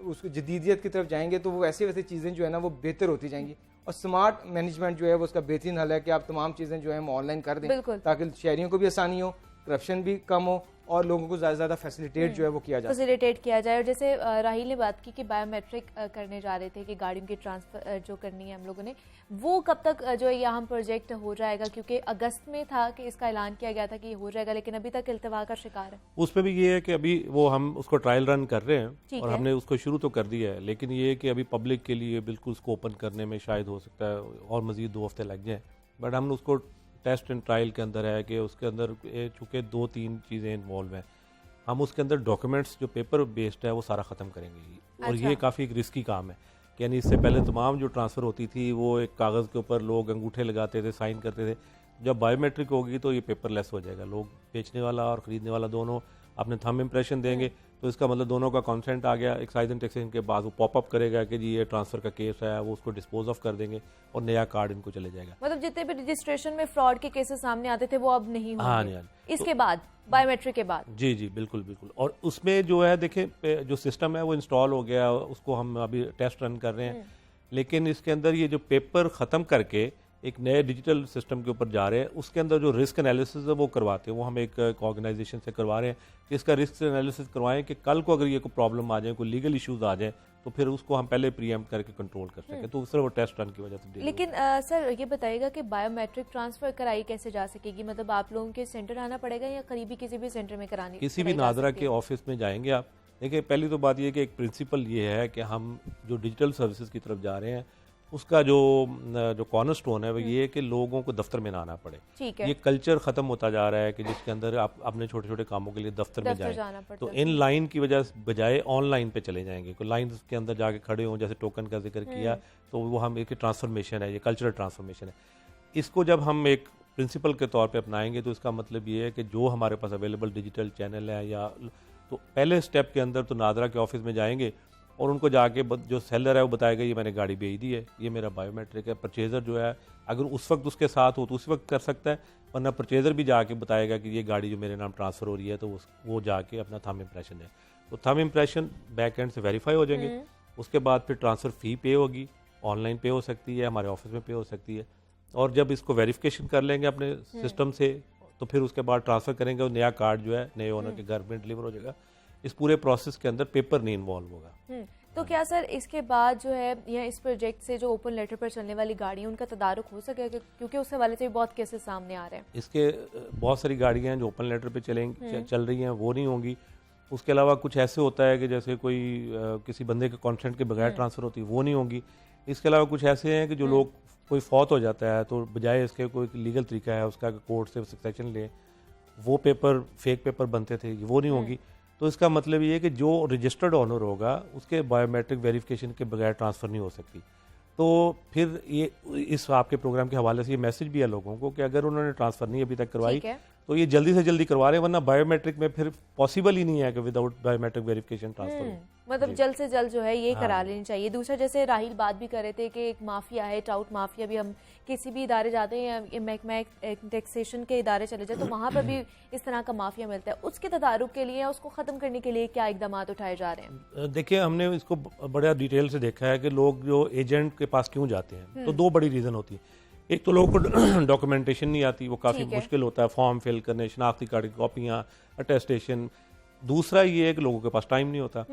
उसकी जदीदियत की तरफ जाएंगे तो वो वैसे वैसे चीज़ें जो है ना वो बेहतर होती जाएंगी। और स्मार्ट मैनेजमेंट जो है वो उसका बेहतरीन हल है कि आप तमाम चीज़ें जो है हम ऑनलाइन कर दें ताकि शहरियों को भी आसानी हो, करप्शन भी कम हो और लोगों को ज़्यादा से ज़्यादा फैसिलिटेट जो है वो किया जाए। और जैसे राहिल ने बात की कि बायोमेट्रिक करने जा रहे थे कि गाड़ियों की ट्रांसफर जो करनी है हम लोगों ने, वो कब तक जो है यहाँ प्रोजेक्ट हो जाएगा? क्योंकि अगस्त में था कि इसका ऐलान किया गया था कि ये हो जाएगा, लेकिन अभी तक इल्तवा का शिकार है। उस पर भी ये है कि अभी वो हम उसको ट्रायल रन कर रहे हैं और हमने उसको शुरू तो कर दिया है, लेकिन ये है कि अभी पब्लिक के लिए बिल्कुल उसको ओपन करने में शायद हो सकता है और मज़ीद 2 हफ्ते लग जाए। बट हम उसको टेस्ट एंड ट्रायल के अंदर है कि उसके अंदर चूँकि 2-3 चीज़ें इन्वॉल्व हैं, हम उसके अंदर डॉक्यूमेंट्स जो पेपर बेस्ड है वो सारा ख़त्म करेंगे। और ये काफ़ी एक रिस्की काम है, यानी इससे पहले तमाम जो ट्रांसफ़र होती थी वो एक कागज़ के ऊपर लोग अंगूठे लगाते थे, साइन करते थे। जब बायोमेट्रिक होगी तो ये पेपरलेस हो जाएगा, लोग बेचने वाला और ख़रीदने वाला दोनों अपने थंब इम्प्रेशन देंगे, तो इसका मतलब दोनों का कंसेंट आ गया। एक्साइज एंड टैक्सेशन के बाद वो पॉपअप करेगा कि जी ये ट्रांसफ़र का केस है, वो उसको डिस्पोज ऑफ कर देंगे और नया कार्ड इनको चले जाएगा। मतलब जितने भी रजिस्ट्रेशन में फ्रॉड के केसेस सामने आते थे वो अब नहीं होंगे। हाँ नहीं, इसके बाद बायोमेट्रिक के बाद जी बिल्कुल बिल्कुल। और उसमें जो है देखिए जो सिस्टम है वो इंस्टॉल हो गया, उसको हम अभी टेस्ट रन कर रहे हैं, लेकिन इसके अंदर ये जो पेपर ख़त्म करके एक नए डिजिटल सिस्टम के ऊपर जा रहे हैं, उसके अंदर जो रिस्क एनालिसिस है वो करवाते हैं। वो हम एक ऑर्गेनाइजेशन से करवा रहे हैं कि इसका रिस्क एनालिसिस करवाएं कि कल को अगर ये कोई प्रॉब्लम आ जाए, कोई लीगल इश्यूज आ जाए, तो फिर उसको हम पहले प्रीएम्प्ट करके कंट्रोल कर सकें। तो उससे वो टेस्ट रन की वजह से। लेकिन सर ये बताइएगा कि बायोमेट्रिक ट्रांसफर कराई कैसे जा सकेगी? मतलब आप लोगों के सेंटर आना पड़ेगा या करीबी किसी भी सेंटर में करानी? किसी भी नादरा के ऑफिस में जाएंगे आप। देखिए पहली तो बात ये कि एक प्रिंसिपल ये है कि हम जो डिजिटल सर्विसेज की तरफ जा रहे हैं उसका जो कॉर्नर स्टोन है वो ये है कि लोगों को दफ्तर में ना आना पड़े। ठीक है। ये कल्चर खत्म होता जा रहा है कि जिसके अंदर आप अपने छोटे छोटे कामों के लिए दफ्तर में जाएं, तो इन लाइन की बजाय ऑनलाइन पे चले जाएंगे। कोई लाइन के अंदर जाके खड़े हों, जैसे टोकन का जिक्र किया, तो वो हम एक ट्रांसफॉर्मेशन है, ये कल्चरल ट्रांसफॉर्मेशन है। इसको जब हम एक प्रिंसिपल के तौर पे अपनाएंगे तो इसका मतलब ये है कि जो हमारे पास अवेलेबल डिजिटल चैनल है, या तो पहले स्टेप के अंदर तो नादरा के ऑफिस में जाएंगे और उनको जाके जो सेलर है वो बताएगा ये मैंने गाड़ी भेज दी है, ये मेरा बायोमेट्रिक है। परचेज़र जो है अगर उस वक्त उसके साथ हो तो उस वक्त कर सकता है, वरना परचेज़र भी जाके बताएगा कि ये गाड़ी जो मेरे नाम ट्रांसफ़र हो रही है, तो वो जाके अपना थंब इम्प्रेशन है, तो थंब इम्प्रेशन बैक एंड से वेरीफाई हो जाएंगे। उसके बाद फिर ट्रांसफ़र फ़ी पे होगी, ऑनलाइन पे हो सकती है, हमारे ऑफिस में पे हो सकती है। और जब इसको वेरिफिकेशन कर लेंगे अपने सिस्टम से, तो फिर उसके बाद ट्रांसफ़र करेंगे और नया कार्ड जो है नए ओनर के घर में डिलीवर हो जाएगा। इस पूरे प्रोसेस के अंदर पेपर नहीं इन्वॉल्व होगा। तो क्या सर इसके बाद जो है या इस प्रोजेक्ट से जो ओपन लेटर पर चलने वाली गाड़ी है उनका तदारुक हो सकेगा, क्योंकि उससे वाले से भी बहुत केसेस सामने आ रहे हैं? इसके बहुत सारी गाड़ियाँ हैं जो ओपन लेटर पे चल रही हैं, वो नहीं होंगी। उसके अलावा कुछ ऐसे होता है कि जैसे कोई किसी बंदे के कॉन्सेंट के बगैर ट्रांसफ़र होती है, वो नहीं होगी। इसके अलावा कुछ ऐसे हैं कि जो लोग कोई फौत हो जाता है तो बजाय इसके कोई लीगल तरीका है उसका कोर्ट से सक्सेशन ले, वो पेपर फेक पेपर बनते थे, वो नहीं होगी। तो इसका मतलब ये है कि जो रजिस्टर्ड ऑनर होगा उसके बायोमेट्रिक वेरिफिकेशन के बगैर ट्रांसफ़र नहीं हो सकती। तो फिर ये इस आपके प्रोग्राम के हवाले से ये मैसेज भी है लोगों को कि अगर उन्होंने ट्रांसफ़र नहीं अभी तक करवाई तो ये जल्दी से जल्दी करवा रहे हैं, वरना बायोमेट्रिक में फिर पॉसिबल ही नहीं है कि विदाउट बायोमेट्रिक वेरिफिकेशन ट्रांसफ़र। मतलब जल्द से जल्द जो है ये करा लेनी चाहिए। दूसरा, जैसे राहिल बात भी कर रहे थे कि एक माफिया है, टाउट माफिया, भी हम किसी भी इदारे जाते हैं या महकमा टैक्सेशन के इदारे चले जाए तो वहाँ पर भी इस तरह का माफिया मिलता है। उसके तदारुक के लिए, उसको ख़त्म करने के लिए क्या इकदाम उठाए जा रहे हैं? देखिए, हमने इसको बड़ा डिटेल से देखा है कि लोग जो एजेंट के पास क्यों जाते हैं, तो दो बड़ी रीज़न होती है। एक तो लोगों को डॉक्यूमेंटेशन नहीं आती, वो काफ़ी मुश्किल होता है, फॉर्म फिल करने, शनाख्ती कार्ड की कॉपियाँ, अटेस्टेशन। दूसरा ये है कि लोगों के पास टाइम नहीं होता।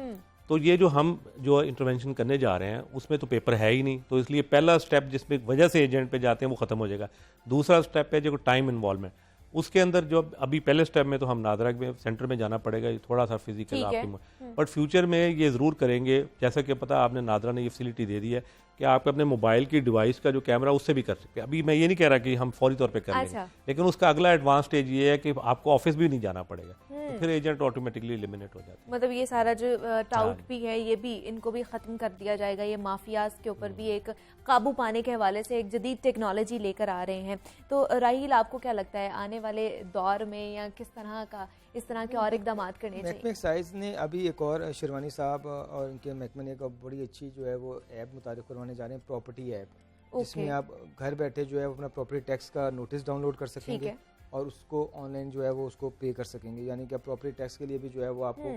तो ये जो इंटरवेंशन करने जा रहे हैं उसमें तो पेपर है ही नहीं, तो इसलिए पहला स्टेप जिसमें वजह से एजेंट पे जाते हैं वो ख़त्म हो जाएगा। दूसरा स्टेप है जो टाइम इन्वॉल्वमेंट, उसके अंदर जो अभी पहले स्टेप में तो हम नादरा में सेंटर में जाना पड़ेगा, ये थोड़ा सा फिजिकल आपकी, बट फ्यूचर में ये ज़रूर करेंगे। जैसा कि पता आपने नादरा ने ये फैसिलिटी दे दी है कि आप अपने मोबाइल की डिवाइस का जो कैमरा उससे भी कर सकते हैं। अभी मैं ये नहीं कह रहा कि हम फौरी तौर पे कर लेंगे, लेकिन उसका अगला एडवांस स्टेज ये है कि आपको ऑफिस भी नहीं जाना पड़ेगा, तो फिर एजेंट ऑटोमेटिकली एलिमिनेट हो जाता है। मतलब ये सारा जो टाउट भी है ये भी इनको भी खत्म कर दिया जाएगा। ये माफियाज के ऊपर भी एक काबू पाने के हवाले से एक जदीद टेक्नोलॉजी लेकर आ रहे हैं। तो राहिल, आपको क्या लगता है आने वाले दौर में या किस तरह का इस तरह के और इकदाम करने चाहिए? महकमा एक्साइज ने अभी एक और शेरवानी साहब और इनके महकमे ने एक बड़ी अच्छी जो है वो ऐप मुतारिफ करवाने जा रहे हैं, प्रॉपर्टी ऐप, जिसमें आप घर बैठे जो है अपना प्रॉपर्टी टैक्स का नोटिस डाउनलोड कर सकेंगे और उसको ऑनलाइन जो है वो उसको पे कर सकेंगे। यानी कि प्रॉपर्टी टैक्स के लिए भी जो है वो आपको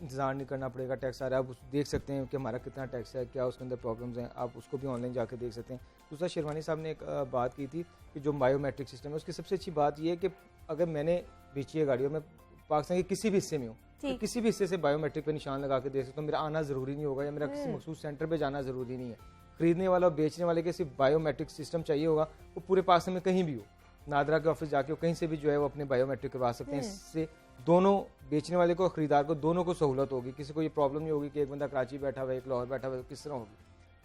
इंतजार नहीं करना पड़ेगा। टैक्स आ रहा है, आप देख सकते हैं कि हमारा कितना टैक्स है, क्या उसके अंदर प्रॉब्लम्स हैं, आप उसको भी ऑनलाइन जाके देख सकते हैं। दूसरा, शेरवानी साहब ने एक बात की थी कि जो बायोमेट्रिक सिस्टम है उसकी सबसे अच्छी बात यह है कि अगर मैंने बेची है गाड़ी और मैं पाकिस्तान के किसी भी हिस्से में हूँ तो किसी भी हिस्से से बायोमेट्रिक पे निशान लगा के दे सकता हूँ। मेरा आना ज़रूरी नहीं होगा या मेरा किसी मखसूस सेंटर पे जाना ज़रूरी नहीं है। खरीदने वाला और बेचने वाले के सिर्फ बायोमेट्रिक सिस्टम चाहिए होगा, वो पूरे पाकिस्तान में कहीं भी हो, नादरा के ऑफिस जाके कहीं से भी जो है वो अपने बायोमेट्रिक करवा सकते हैं। इससे दोनों बेचने वाले को, खरीदार को, दोनों को सहूलत होगी। किसी को ये प्रॉब्लम नहीं होगी कि एक बंदा कराची बैठा हुआ है, एक लाहौर बैठा हुआ है, किस तरह होगी,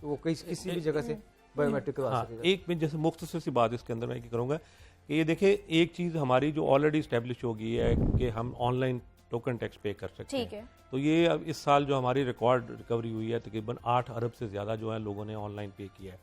तो वो किसी भी जगह से बायोमेट्रिक करवा सकेगा। एक में जैसे मुख्तसर सी बात इसके अंदर मैं क्या करूँगा कि ये देखिए, एक चीज़ हमारी जो ऑलरेडी इस्टेब्लिश हो गई है कि हम ऑनलाइन टोकन टैक्स पे कर सकते हैं। तो ये अब इस साल जो हमारी रिकॉर्ड रिकवरी हुई है, तकरीबन 8 अरब से ज़्यादा जो है लोगों ने ऑनलाइन पे किया है।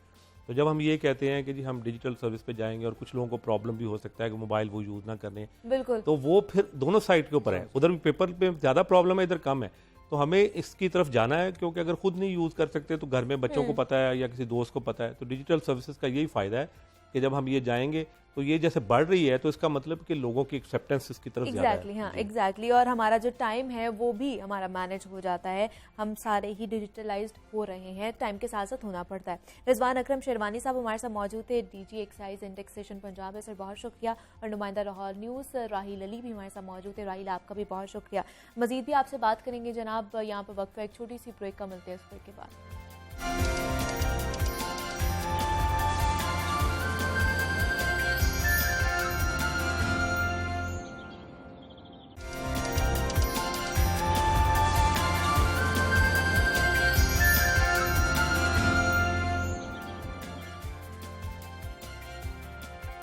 तो जब हम ये कहते हैं कि जी हम डिजिटल सर्विस पे जाएंगे, और कुछ लोगों को प्रॉब्लम भी हो सकता है कि मोबाइल वो यूज़ ना करने, बिल्कुल, तो वो फिर दोनों साइड के ऊपर है, उधर भी पेपर पे ज़्यादा प्रॉब्लम है, इधर कम है। तो हमें इसकी तरफ जाना है, क्योंकि अगर खुद नहीं यूज़ कर सकते तो घर में बच्चों को पता है या किसी दोस्त को पता है। तो डिजिटल सर्विसेज का यही फ़ायदा है कि जब हम ये जाएंगे तो ये जैसे बढ़ रही है, तो इसका मतलब कि लोगों की एक्सेप्टेंस इसकी तरफ ज़्यादा है। हाँ, एग्जैक्टली। और हमारा जो टाइम है वो भी हमारा मैनेज हो जाता है, हम सारे ही डिजिटलाइज्ड हो रहे हैं, टाइम के साथ साथ होना पड़ता है। रिजवान अकरम शेरवानी साहब हमारे साथ मौजूद थे, DG excise and taxation Punjab है, सर बहुत शुक्रिया। और नुमाइंदा लाहौर न्यूज़ राहिल अली भी हमारे साथ मौजूद थे। राहिल, आपका भी बहुत शुक्रिया। मजीद भी आपसे बात करेंगे जनाब, यहाँ पर वक्त एक छोटी सी ब्रेक का मिलते हैं, उस ब्रेक के बाद।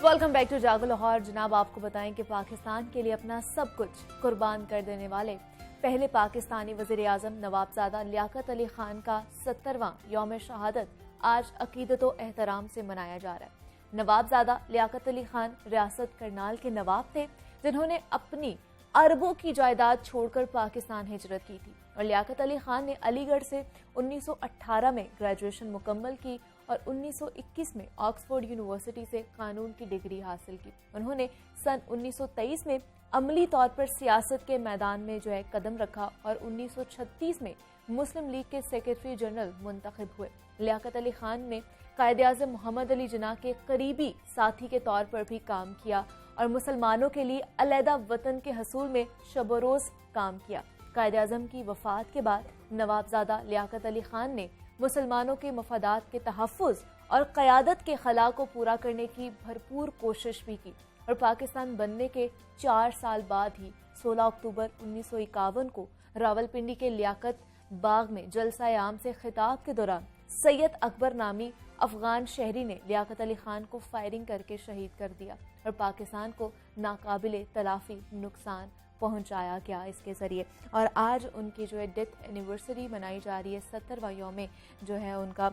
वेलकम बैक टू जागो लाहौर। जनाब, आपको बताएं कि पाकिस्तान के लिए अपना सब कुछ कुर्बान कर देने वाले पहले पाकिस्तानी वज़ीर आज़म नवाबज़ादा लियाकत अली खान का 70वां यौम शहादत आज अकीदत व एहतराम से मनाया जा रहा है। नवाबज़ादा लियाकत अली खान रियासत करनाल के नवाब थे, जिन्होंने अपनी अरबों की जायदाद छोड़कर पाकिस्तान हिजरत की थी और लियाकत अली खान ने अलीगढ़ से 1918 में ग्रेजुएशन मुकम्मल की और 1921 में ऑक्सफोर्ड यूनिवर्सिटी से कानून की डिग्री हासिल की। उन्होंने सन 1923 में अमली तौर पर सियासत के मैदान में कदम रखा और 1936 में मुस्लिम लीग के सेक्रेटरी जनरल मुंतखब हुए। लियाकत अली खान ने कायदे आज़म मोहम्मद अली जिन्ना के करीबी साथी के तौर पर भी काम किया और मुसलमानों के लिए अलहदा वतन के हसूल में शब रोज़ काम किया। कायदे आज़म की वफात के बाद नवाबज़ादा लियाकत अली खान ने मुसलमानों के मफादात के तहफ़्फ़ुज़ और क़यादत के खला को पूरा करने की भरपूर कोशिश भी की और पाकिस्तान बनने के 4 साल बाद ही 16 अक्टूबर 1951 को रावलपिंडी के लियाकत बाग में जलसा आम से खिताब के दौरान सैयद अकबर नामी अफगान शहरी ने लियाकत अली खान को फायरिंग करके शहीद कर दिया और पाकिस्तान को नाकाबिले तलाफी नुकसान पहुंचाया गया इसके ज़रिए। और आज उनकी डेथ एनिवर्सरी मनाई जा रही है, 70वां यौम उनका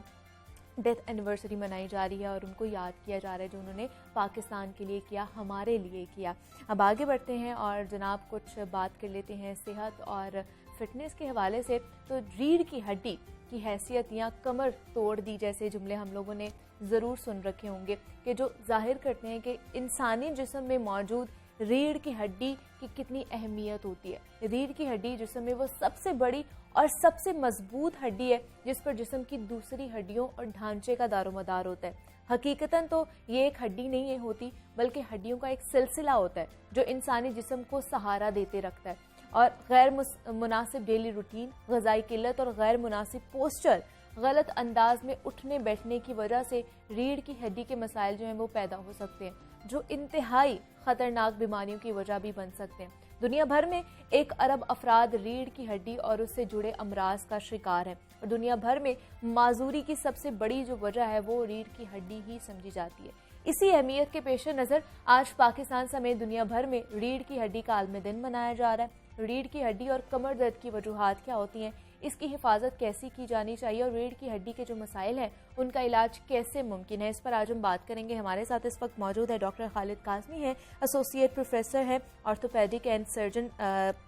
डेथ एनिवर्सरी मनाई जा रही है और उनको याद किया जा रहा है जो उन्होंने पाकिस्तान के लिए किया, हमारे लिए किया। अब आगे बढ़ते हैं और जनाब कुछ बात कर लेते हैं सेहत और फिटनेस के हवाले से। तो रीढ़ की हड्डी की हैसियत या कमर तोड़ दी जैसे जुमले हम लोगों ने ज़रूर सुन रखे होंगे कि जो जाहिर करते हैं कि इंसानी जिस्म में मौजूद रीढ़ की हड्डी की कितनी अहमियत होती है। रीढ़ की हड्डी जिस्म में वो सबसे बड़ी और सबसे मजबूत हड्डी है जिस पर जिस्म की दूसरी हड्डियों और ढांचे का दारोमदार होता है। हकीकतन तो ये एक हड्डी नहीं है होती, बल्कि हड्डियों का एक सिलसिला होता है जो इंसानी जिस्म को सहारा देते रखता है। और गैर मुनासिब डेली रूटीन, ग़िज़ाई किल्लत और गैर मुनासिब पोस्चर, गलत अंदाज में उठने बैठने की वजह से रीढ़ की हड्डी के मसाइल वो पैदा हो सकते हैं, जो इंतहाई ख़तरनाक बीमारियों की वजह भी बन सकते हैं। दुनिया भर में 1 अरब अफराद रीढ़ की हड्डी और उससे जुड़े अमराज का शिकार हैं और दुनिया भर में माजूरी की सबसे बड़ी जो वजह है वो रीढ़ की हड्डी ही समझी जाती है। इसी अहमियत के पेश नज़र आज पाकिस्तान समेत दुनिया भर में रीढ़ की हड्डी का आलमी दिन मनाया जा रहा है। रीढ़ की हड्डी और कमर दर्द की वजूहात क्या होती हैं, इसकी हिफाजत कैसी की जानी चाहिए और रीढ़ की हड्डी के जो मसाइल हैं उनका इलाज कैसे मुमकिन है, इस पर आज हम बात करेंगे। हमारे साथ इस वक्त मौजूद है डॉक्टर खालिद काज़मी है, एसोसिएट प्रोफेसर है, orthopaedic and surgeon,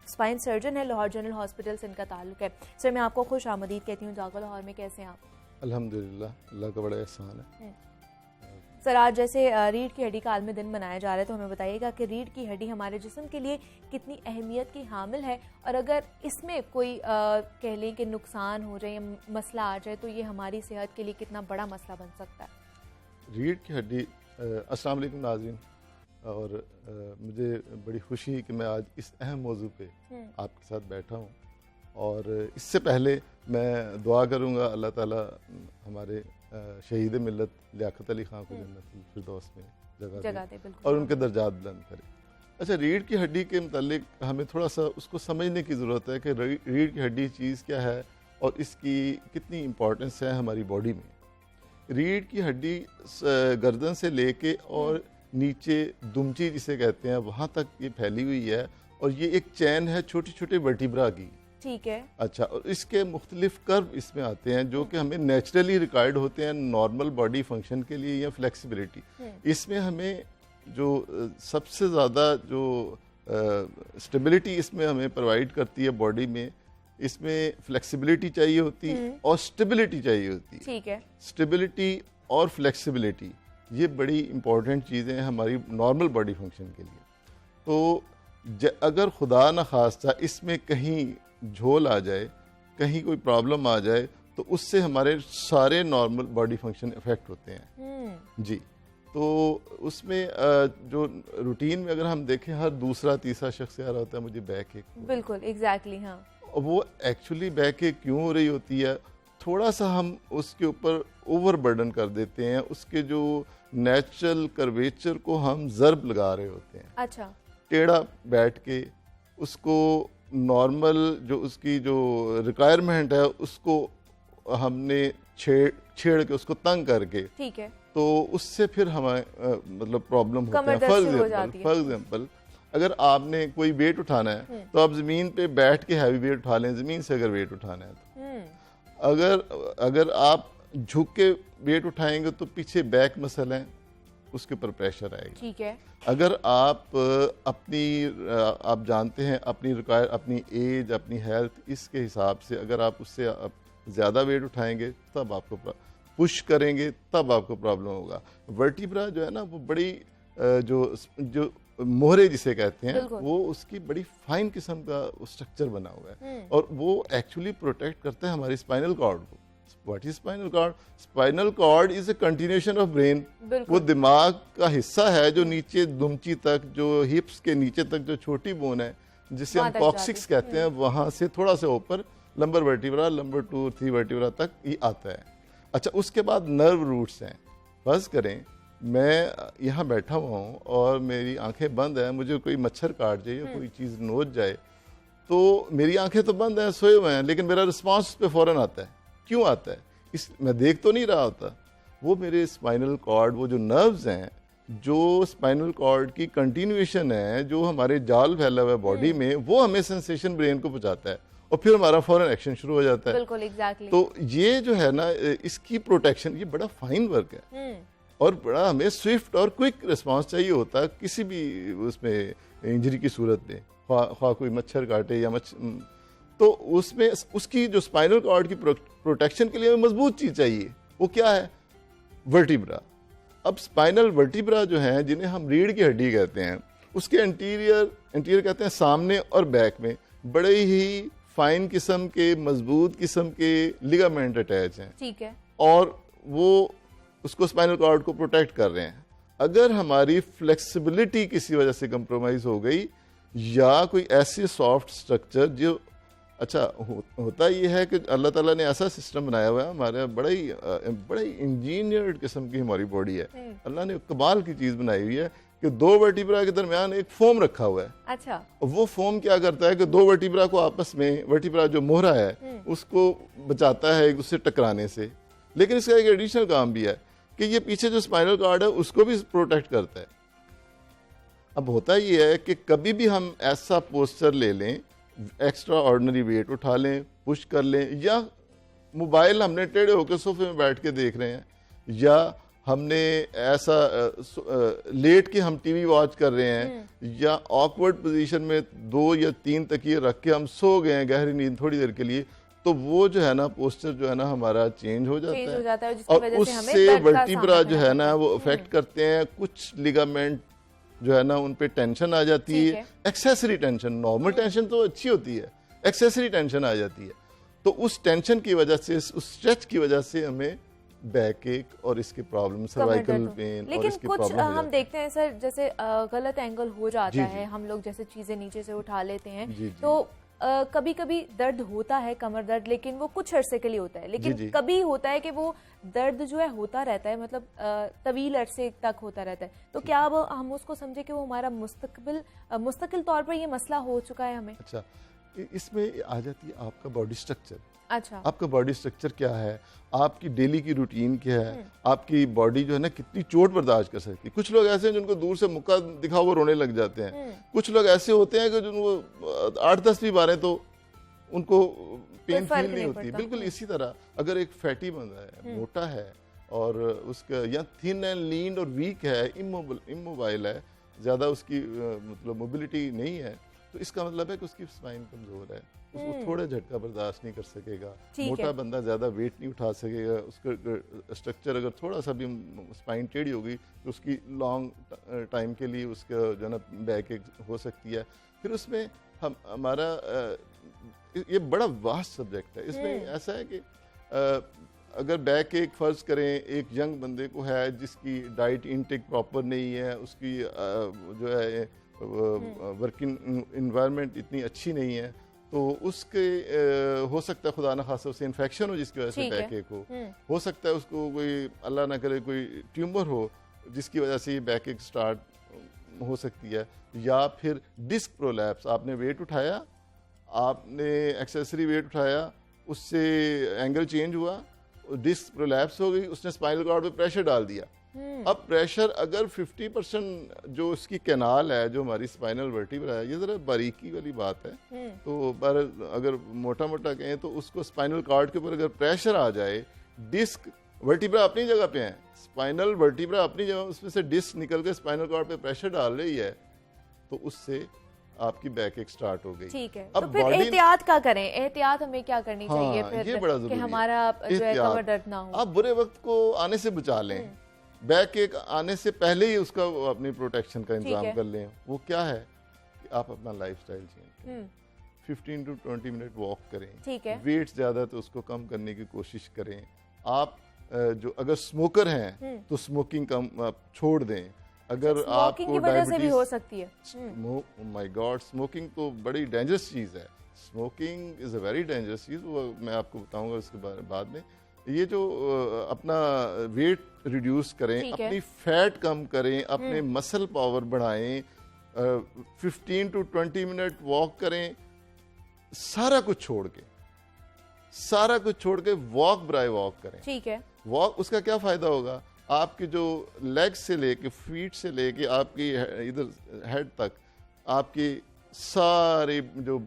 spine surgeon है, लाहौर जनरल हॉस्पिटल से इनका ताल्लुक है। सर, मैं आपको खुश आमदीद कहती हूँ जागो लाहौर में। कैसे हैं आप? अल्हम्दुलिल्लाह, अल्लाह का बड़ा एहसान है। सर, आज जैसे रीढ़ की हड्डी का आलमी दिन मनाया जा रहा है तो हमें बताइएगा कि रीढ़ की हड्डी हमारे जिस्म के लिए कितनी अहमियत की हामिल है और अगर इसमें कोई कह लें कि नुकसान हो जाए या मसला आ जाए तो ये हमारी सेहत के लिए कितना बड़ा मसला बन सकता है। रीढ़ की हड्डी, अस्सलाम वालेकुम नाज़रीन, और मुझे बड़ी खुशी है कि मैं आज इस अहम मौजू पे आपके साथ बैठा हूँ। और इससे पहले मैं दुआ करूँगा अल्लाह ताला हमारे शहीद मिल्लत लियाकत अली खान को जन्नतुल फिरदौस में जगह दे और उनके दर्जात बुलंद करे। अच्छा, रीढ़ की हड्डी के मुतालिक हमें थोड़ा सा उसको समझने की ज़रूरत है कि रीढ़ की हड्डी चीज़ क्या है और इसकी कितनी इम्पोर्टेंस है हमारी बॉडी में। रीढ़ की हड्डी गर्दन से लेके और नीचे दुमची जिसे कहते हैं वहाँ तक ये फैली हुई है और ये एक चैन है छोटी छोटी वर्टिब्रा की। ठीक है। अच्छा, और इसके मुख्तलिफ कर्व इसमें आते हैं जो कि हमें नेचुरली रिक्वायर्ड होते हैं नॉर्मल बॉडी फंक्शन के लिए या फ्लेक्सिबिलिटी। इसमें हमें जो सबसे ज़्यादा जो स्टेबिलिटी इसमें हमें प्रोवाइड करती है बॉडी में, इसमें फ्लेक्सिबिलिटी चाहिए होती है और स्टेबिलिटी चाहिए होती है। ठीक है। स्टेबिलिटी और फ्लेक्सिबिलिटी ये बड़ी इंपॉर्टेंट चीज़ें हैं हमारी नॉर्मल बॉडी फंक्शन के लिए। तो अगर खुदा न खास्ता इसमें कहीं झोल आ जाए, कहीं कोई प्रॉब्लम आ जाए तो उससे हमारे सारे नॉर्मल बॉडी फंक्शन इफेक्ट होते हैं जी। तो उसमें जो रूटीन में अगर हम देखें हर दूसरा तीसरा शख्स आ रहा होता है मुझे बैक एक। बिल्कुल, एग्जैक्टली। हाँ, वो एक्चुअली बैक एक क्यों हो रही होती है, थोड़ा सा हम उसके ऊपर ओवर बर्डन कर देते हैं, उसके जो नेचुरल कर्वेचर को हम ज़र्ब लगा रहे होते हैं। अच्छा। टेढ़ा बैठ के उसको नॉर्मल जो उसकी जो रिक्वायरमेंट है उसको हमने छेड़ के उसको तंग करके, ठीक है, तो उससे फिर हमें मतलब प्रॉब्लम होता है। फॉर एग्जाम्पल अगर आपने कोई वेट उठाना है तो आप जमीन पे बैठ के हैवी वेट उठा लें, जमीन से अगर वेट उठाना है तो अगर आप झुक के वेट उठाएंगे तो पीछे बैक मसल है, उसके ऊपर प्रेशर आएगा। ठीक है, अगर आप आप जानते हैं अपनी एज, अपनी हेल्थ, इसके हिसाब से अगर आप उससे ज़्यादा वेट उठाएंगे तब आपको पुश करेंगे तब आपको प्रॉब्लम होगा। वर्टिब्रा जो है ना वो बड़ी जो मोहरे जिसे कहते हैं वो उसकी बड़ी फाइन किस्म का स्ट्रक्चर बना हुआ है और वो एक्चुअली प्रोटेक्ट करता है हमारी स्पाइनल कॉर्ड को। What is spinal cord? Spinal cord is a continuation of brain. वो दिमाग का हिस्सा है जो नीचे दुमची तक, जो हिप्स के नीचे तक जो छोटी बोन है जिसे हम कॉक्सिक्स कहते हैं, वहां से थोड़ा सा ऊपर लंबर वर्टिब्रा, लंबर 2 और 3 वर्टिब्रा तक ही आता है। अच्छा, उसके बाद नर्व रूट्स हैं। फर्ज करें मैं यहाँ बैठा हुआ हूँ और मेरी आंखें बंद हैं, मुझे कोई मच्छर काट जाए, कोई चीज़ नोच जाए, तो मेरी आंखें तो बंद हैं, सोए हुए हैं, लेकिन मेरा रिस्पांस पे फौरन आता है। क्यों आता है? मैं देख तो नहीं रहा होता। वो मेरे स्पाइनल कॉर्ड, वो जो नर्व्स हैं, जो स्पाइनल कॉर्ड की कंटिन्यूएशन है, जो हमारे जाल फैला हुआ है बॉडी में, वो हमें सेंसेशन ब्रेन को पहुंचाता है और फिर हमारा फौरन एक्शन शुरू हो जाता है। बिल्कुल, एग्जैक्टली। तो ये जो है ना, इसकी प्रोटेक्शन, ये बड़ा फाइन वर्क है और बड़ा हमें स्विफ्ट और क्विक रिस्पांस चाहिए होता है किसी भी उसमें इंजरी की सूरत में, ख्वाह कोई मच्छर काटे या तो उसमें उसकी जो स्पाइनल कॉर्ड की प्रोटेक्शन के लिए मजबूत चीज चाहिए। वो क्या है? वर्टिब्रा। अब स्पाइनल वर्टिब्रा जो है, जिन्हें हम रीढ़ की हड्डी कहते हैं, उसके एंटीरियर कहते हैं सामने और बैक में बड़े ही फाइन किस्म के, मजबूत किस्म के लिगामेंट अटैच हैं। ठीक है। और वो उसको स्पाइनल कॉर्ड को प्रोटेक्ट कर रहे हैं। अगर हमारी फ्लेक्सिबिलिटी किसी वजह से कंप्रोमाइज हो गई या कोई ऐसी सॉफ्ट स्ट्रक्चर जो होता ये है कि अल्लाह ताला ने ऐसा सिस्टम बनाया हुआ है, हमारे बड़ा ही इंजीनियर्ड किस्म की हमारी बॉडी है। अल्लाह ने कमाल की चीज़ बनाई हुई है कि 2 वर्टिब्रा के दरमियान एक फोम रखा हुआ है। अच्छा। वो फोम क्या करता है कि 2 वर्टिब्रा को आपस में, वर्टिब्रा जो मोहरा है उसको बचाता है एक दूसरे टकराने से। लेकिन इसका एक एडिशनल काम भी है कि ये पीछे जो स्पाइनल कॉर्ड है उसको भी प्रोटेक्ट करता है। अब होता ये है कि कभी भी हम ऐसा पोस्चर ले लें, एक्स्ट्रा ऑर्डिनरी वेट उठा लें, पुश कर लें, या मोबाइल हमने टेढ़े होकर सोफे में बैठ के देख रहे हैं, या हमने ऐसा लेट के हम टीवी वॉच कर रहे हैं, या ऑकवर्ड पोजीशन में 2 या 3 तकिए रख के हम सो गए हैं गहरी नींद थोड़ी देर के लिए, तो वो जो है ना पोस्चर जो है ना हमारा चेंज हो जाता है और उससे वर्टिब्रा जो है ना वो अफेक्ट करते हैं। कुछ लिगामेंट जो है ना उन पे टेंशन आ जाती है, एक्सेसरी टेंशन। नॉर्मल टेंशन तो अच्छी होती है, एक्सेसरी टेंशन आ जाती है। तो उस टेंशन की वजह से, उस स्ट्रेच की वजह से हमें बैक एक और इसके प्रॉब्लम, सर्वाइकल पेन, लेकिन और इसकी कुछ प्रॉब्लम हम देखते हैं सर, जैसे गलत एंगल हो जाता है, हम लोग जैसे चीजें नीचे से उठा लेते हैं, तो कभी कभी दर्द होता है, कमर दर्द, लेकिन वो कुछ अरसे के लिए होता है। लेकिन कभी होता है कि वो दर्द जो है होता रहता है, मतलब तवील अरसे तक होता रहता है। तो क्या अब हम उसको समझे कि वो हमारा मुस्तकिल तौर पर ये मसला हो चुका है हमें? अच्छा, इसमें आ जाती है आपका बॉडी स्ट्रक्चर। अच्छा, आपका बॉडी स्ट्रक्चर क्या है, आपकी डेली की रूटीन क्या है, आपकी बॉडी जो है ना कितनी चोट बर्दाश्त कर सकती है। कुछ लोग ऐसे हैं जिनको दूर से मुक्का दिखाओ वो रोने लग जाते हैं। कुछ लोग ऐसे होते हैं कि जिनको 8-10 भी मारे तो उनको पेन फील नहीं होती। बिल्कुल इसी तरह अगर एक फैटी बंदा है, मोटा है, और उसका या थिन एंड लीन और वीक है, इमोबाइल है, ज़्यादा उसकी मतलब मोबिलिटी नहीं है, तो इसका मतलब है कि उसकी स्पाइन कमजोर है, उसको थोड़ा झटका बर्दाश्त नहीं कर सकेगा। मोटा बंदा ज़्यादा वेट नहीं उठा सकेगा, उसका स्ट्रक्चर अगर थोड़ा सा भी स्पाइन टेढ़ी होगी तो उसकी लॉन्ग टाइम के लिए उसका जो है ना बैक एक हो सकती है। फिर उसमें हमारा ये बड़ा वास्ट सब्जेक्ट है। इसमें ऐसा है कि अगर बैक एक फ़र्ज़ करें एक यंग बंदे को है जिसकी डाइट इनटेक प्रॉपर नहीं है, उसकी जो है वर्किंग इन्वायरमेंट इतनी अच्छी नहीं है, तो उसके हो सकता है खुदा न खासा उसे इन्फेक्शन हो जिसकी वजह से बैक एक हो सकता है उसको कोई अल्लाह ना करे कोई ट्यूमर हो जिसकी वजह से ये बैक एक स्टार्ट हो सकती है, या फिर डिस्क प्रोलैप्स। आपने वेट उठाया, आपने एक्सेसरी वेट उठाया, उससे एंगल चेंज हुआ, डिस्क प्रोलैप्स हो गई, उसने स्पाइनल कॉर्ड पे प्रेशर डाल दिया। अब प्रेशर अगर 50% जो इसकी कैनाल है, जो हमारी स्पाइनल वर्टिब्रा है, ये जरा बारीकी वाली बात है, तो पर अगर मोटा मोटा कहें तो उसको स्पाइनल कॉर्ड के ऊपर अगर प्रेशर आ जाए, डिस्क वर्टिब्रा अपनी जगह पे है, स्पाइनल वर्टिब्रा अपनी जगह, उसमें से डिस्क निकल के स्पाइनल कॉर्ड पे प्रेशर डाल रही है, तो उससे आपकी बैक एक स्टार्ट हो गई। ठीक है, अब तो फिर एहतियात क्या करें, एहतियात हमें क्या करनी चाहिए फिर ये बड़ा जरूरी कि हमारा जो है कमर दर्द ना हो? आप बुरे वक्त को आने से बचा लें, बैक एक आने से पहले ही उसका अपनी प्रोटेक्शन का इंतजाम कर लें। वो क्या है कि आप अपना लाइफस्टाइल चेंज करें, 15 to 20 मिनट वॉक करें, ठीक है, वेट ज्यादा तो उसको कम करने की कोशिश करें। आप जो अगर स्मोकर हैं तो स्मोकिंग कम छोड़ दें। अगर स्मोकिंग की वजह से भी हो सकती है। माय गॉड, स्मोकिंग तो बड़ी डेंजरस चीज़ है। Smoking is a very dangerous चीज़, वो मैं आपको बताऊंगा उसके बाद में। ये जो अपना वेट रिड्यूस करें, अपनी फैट कम करें, अपने मसल पावर बढ़ाएं, 15 to 20 मिनट वॉक करें, सारा कुछ छोड़ के वॉक बाय वॉक करें। ठीक है, वॉक, उसका क्या फायदा होगा, आपकी जो लेग से लेके फीट से लेके आपकी इधर हेड तक आपकी सारे जो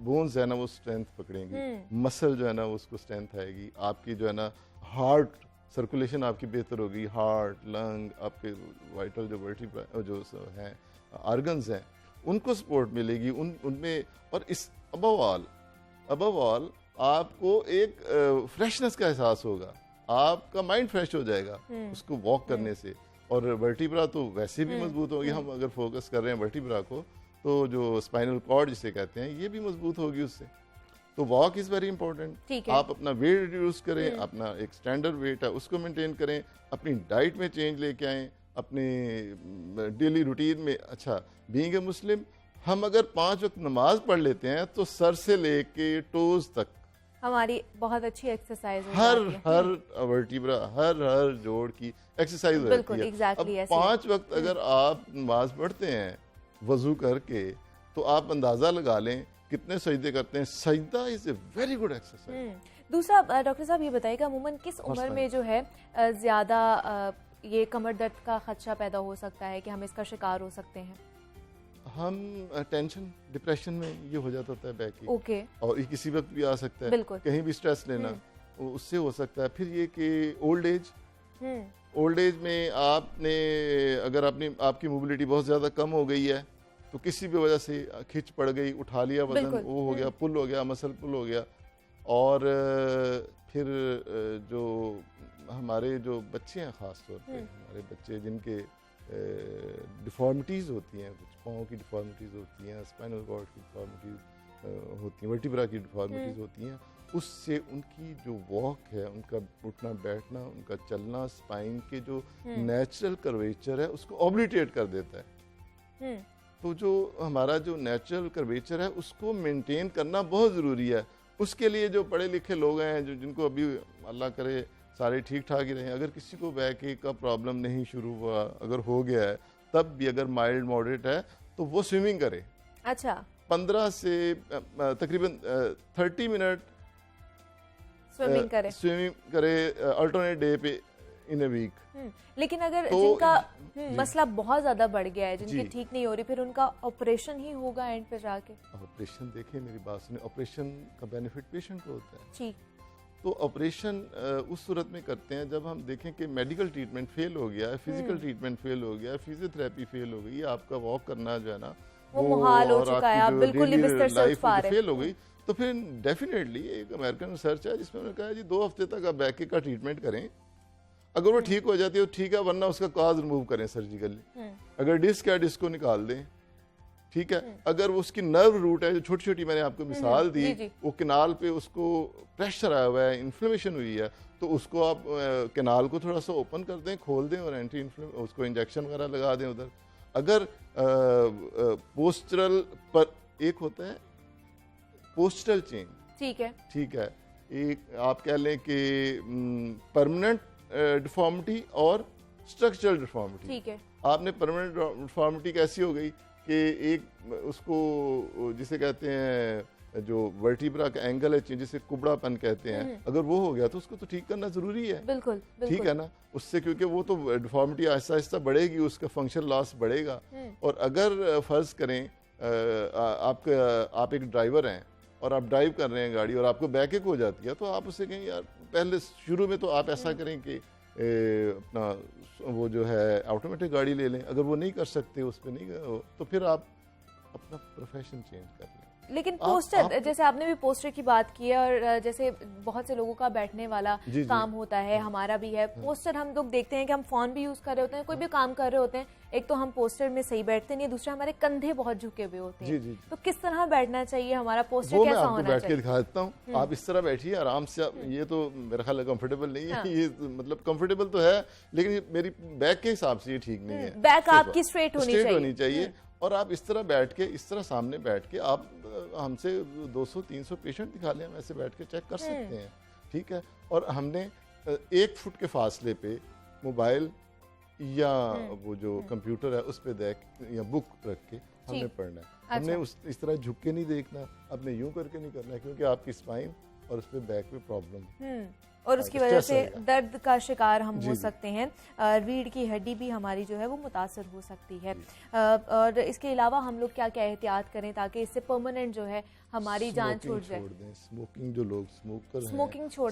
बोन्स है ना वो स्ट्रेंथ पकड़ेंगी, मसल जो है ना उसको स्ट्रेंथ आएगी, आपकी जो है ना हार्ट सर्कुलेशन आपकी बेहतर होगी, हार्ट, लंग, आपके वाइटल जो वर्टिब्रा जो हैं ऑर्गन्स हैं उनको सपोर्ट मिलेगी उनमें। और इस अबव ऑल आपको एक फ्रेशनेस का एहसास होगा, आपका माइंड फ्रेश हो जाएगा उसको वॉक करने से। और वर्टिब्रा तो वैसे भी मजबूत होगी, हम अगर फोकस कर रहे हैं वर्टिब्रा को, तो जो स्पाइनल कॉर्ड जिसे कहते हैं ये भी मजबूत होगी उससे। तो वॉक इज़ वेरी इंपॉर्टेंट। आप अपना वेट रिड्यूस करें, अपना एक स्टैंडर्ड वेट है उसको मेंटेन करें, अपनी डाइट में चेंज लेके आएँ, अपने डेली रूटीन में। अच्छा, बीइंग ए मुस्लिम, हम अगर 5 वक्त नमाज पढ़ लेते हैं तो सर से लेके टोज तक हमारी बहुत अच्छी एक्सरसाइज हर वर्टिब्रा, हर जोड़ की एक्सरसाइज हो जाती है। exactly अब 5 वक्त अगर आप नमाज पढ़ते हैं वजू करके, तो आप अंदाजा लगा लें कितने सजदे करते हैं। सजदा is a very good exercise. दूसरा डॉक्टर साहब ये बताइएगा, अमूमन किस उम्र में जो है ज्यादा ये कमर दर्द का खदशा पैदा हो सकता है कि हम इसका शिकार हो सकते हैं? हम टेंशन, डिप्रेशन में ये हो जाता होता है बैक की। ओके। और ये किसी वक्त भी आ सकता है, कहीं भी स्ट्रेस लेना उससे हो सकता है। फिर ये कि ओल्ड एज में आपने अगर आपकी मोबिलिटी बहुत ज़्यादा कम हो गई है, तो किसी भी वजह से खिंच पड़ गई, उठा लिया वजन, वो हो गया, पुल हो गया, मसल पुल हो गया। और फिर जो हमारे जो बच्चे हैं, ख़ास तौर पे हमारे बच्चे जिनके डिफॉर्मिटीज़ होती हैं, कुछ पाँव की डिफॉर्मिटीज़ होती हैं, स्पाइनल कॉर्ड की डिफॉर्मिटीज़ होती हैं, वर्टिब्रा की डिफॉर्मिटीज़ होती हैं, उससे उनकी जो वॉक है, उनका उठना बैठना, उनका चलना, स्पाइन के जो नेचुरल कर्वेचर है उसको ऑब्लिटेट कर देता है। तो जो हमारा जो नेचुरल कर्वेचर है उसको मेंटेन करना बहुत ज़रूरी है। उसके लिए जो पढ़े लिखे लोग हैं, जो जिनको अभी अल्लाह करे सारे ठीक ठाक ही रहे, अगर किसी को बैक का प्रॉब्लम नहीं शुरू हुआ, अगर हो गया है तब भी अगर माइल्ड मॉडरेट है तो वो स्विमिंग करे। अच्छा। 15 से तकरीबन 30 मिनट स्विमिंग करे अल्टरनेट डे पे इन ए वीक। लेकिन अगर तो जिनका मसला बहुत ज्यादा बढ़ गया है, जिनकी ठीक नहीं हो रही, फिर उनका ऑपरेशन ही होगा एंड पे जाके? ऑपरेशन, देखिए मेरी बात सुनिए, ऑपरेशन का बेनिफिट पेशेंट को होता है। ठीक। तो ऑपरेशन उस सूरत में करते हैं जब हम देखें कि मेडिकल ट्रीटमेंट फेल हो गया है, फिजिकल ट्रीटमेंट फेल हो गया है, फिजियोथेरेपी फेल हो गई, आपका वॉक करना जो है ना वो मुहाल हो चुका है, आप बिल्कुल नहीं बिस्तर से उठ पा रहे, फेल हो गई। तो फिर डेफिनेटली एक अमेरिकन रिसर्च है जिसमें उन्होंने कहा जी 2 हफ्ते तक आप बैक का ट्रीटमेंट करें, अगर वो ठीक हो जाती है तो ठीक है, वरना उसका काज रिमूव करें सर्जिकली। अगर डिस्क है, डिस्क को निकाल दें, ठीक है। अगर वो उसकी नर्व रूट है, जो छोटी छोटी मैंने आपको मिसाल दी, वो किनाल पे उसको प्रेशर आया हुआ है, इन्फ्लेमेशन हुई है, तो उसको आप किनाल को थोड़ा सा ओपन कर दें, खोल दें और एंटी इन्फ्लेम उसको इंजेक्शन वगैरह लगा दें उधर। अगर पोस्चरल पर एक होता है पोस्चरल चेंज, ठीक है, एक आप कह लें कि परमानेंट डिफॉर्मिटी और स्ट्रक्चरल डिफॉर्मिटी। ठीक है। आपने परमानेंट डिफॉर्मिटी कैसी हो गई कि एक उसको जिसे कहते हैं जो वर्टिब्रा का एंगल है, जिसे कुबड़ापन कहते हैं, अगर वो हो गया तो उसको तो ठीक करना जरूरी है। बिल्कुल, ठीक है ना, उससे क्योंकि वो तो डिफॉर्मिटी आहिस्ता आहिस्ता बढ़ेगी, उसका फंक्शन लॉस बढ़ेगा। और अगर फर्ज करें आप एक ड्राइवर हैं और आप ड्राइव कर रहे हैं गाड़ी और आपको बैक एक हो जाती है, तो आप उसे कहें यार पहले शुरू में तो आप ऐसा करें कि अपना वो जो है ऑटोमेटिक गाड़ी ले लें। अगर वो नहीं कर सकते, उस पर नहीं, तो फिर आप अपना प्रोफेशन चेंज कर लें। लेकिन पोस्टर, जैसे आपने भी पोस्टर की बात की है, और जैसे बहुत से लोगों का बैठने वाला काम होता है, हमारा भी है। पोस्टर हम लोग देखते हैं कि हम फोन भी यूज कर रहे होते हैं, कोई भी काम कर रहे होते हैं, एक तो हम पोस्टर में सही बैठते नहीं, दूसरा हमारे कंधे बहुत झुके हुए होते हैं। तो किस तरह बैठना चाहिए, हमारा पोस्टर कैसा होना चाहिए? बैठ के दिखा देता हूँ, आप इस तरह बैठिए आराम से। ये तो मेरा ख्याल है कंफर्टेबल नहीं है। ये मतलब कंफर्टेबल तो है, लेकिन मेरी बैक के हिसाब से ये ठीक नहीं है। बैक आपकी स्ट्रेट होनी चाहिए। और आप इस तरह बैठ के, इस तरह सामने बैठ के आप हमसे 200-300 पेशेंट दिखा लें, हम ऐसे बैठ के चेक कर सकते हैं। ठीक है, और हमने 1 फुट के फासले पे मोबाइल या वो जो कंप्यूटर है उस पे देख या बुक रख के हमने पढ़ना है। हमने इस तरह झुक के नहीं देखना, अपने यूं करके नहीं करना है, क्योंकि आपकी स्पाइन और उस पे बैक पे प्रॉब्लम और उसकी वजह से दर्द का शिकार हम हो सकते हैं। रीढ़ की हड्डी भी हमारी जो है वो मुतासर हो सकती है। और इसके अलावा हम लोग क्या क्या एहतियात करें ताकि इससे परमानेंट जो है हमारी जान छूट जाए? स्मोकिंग, जो लोग स्मोकिंग छोड़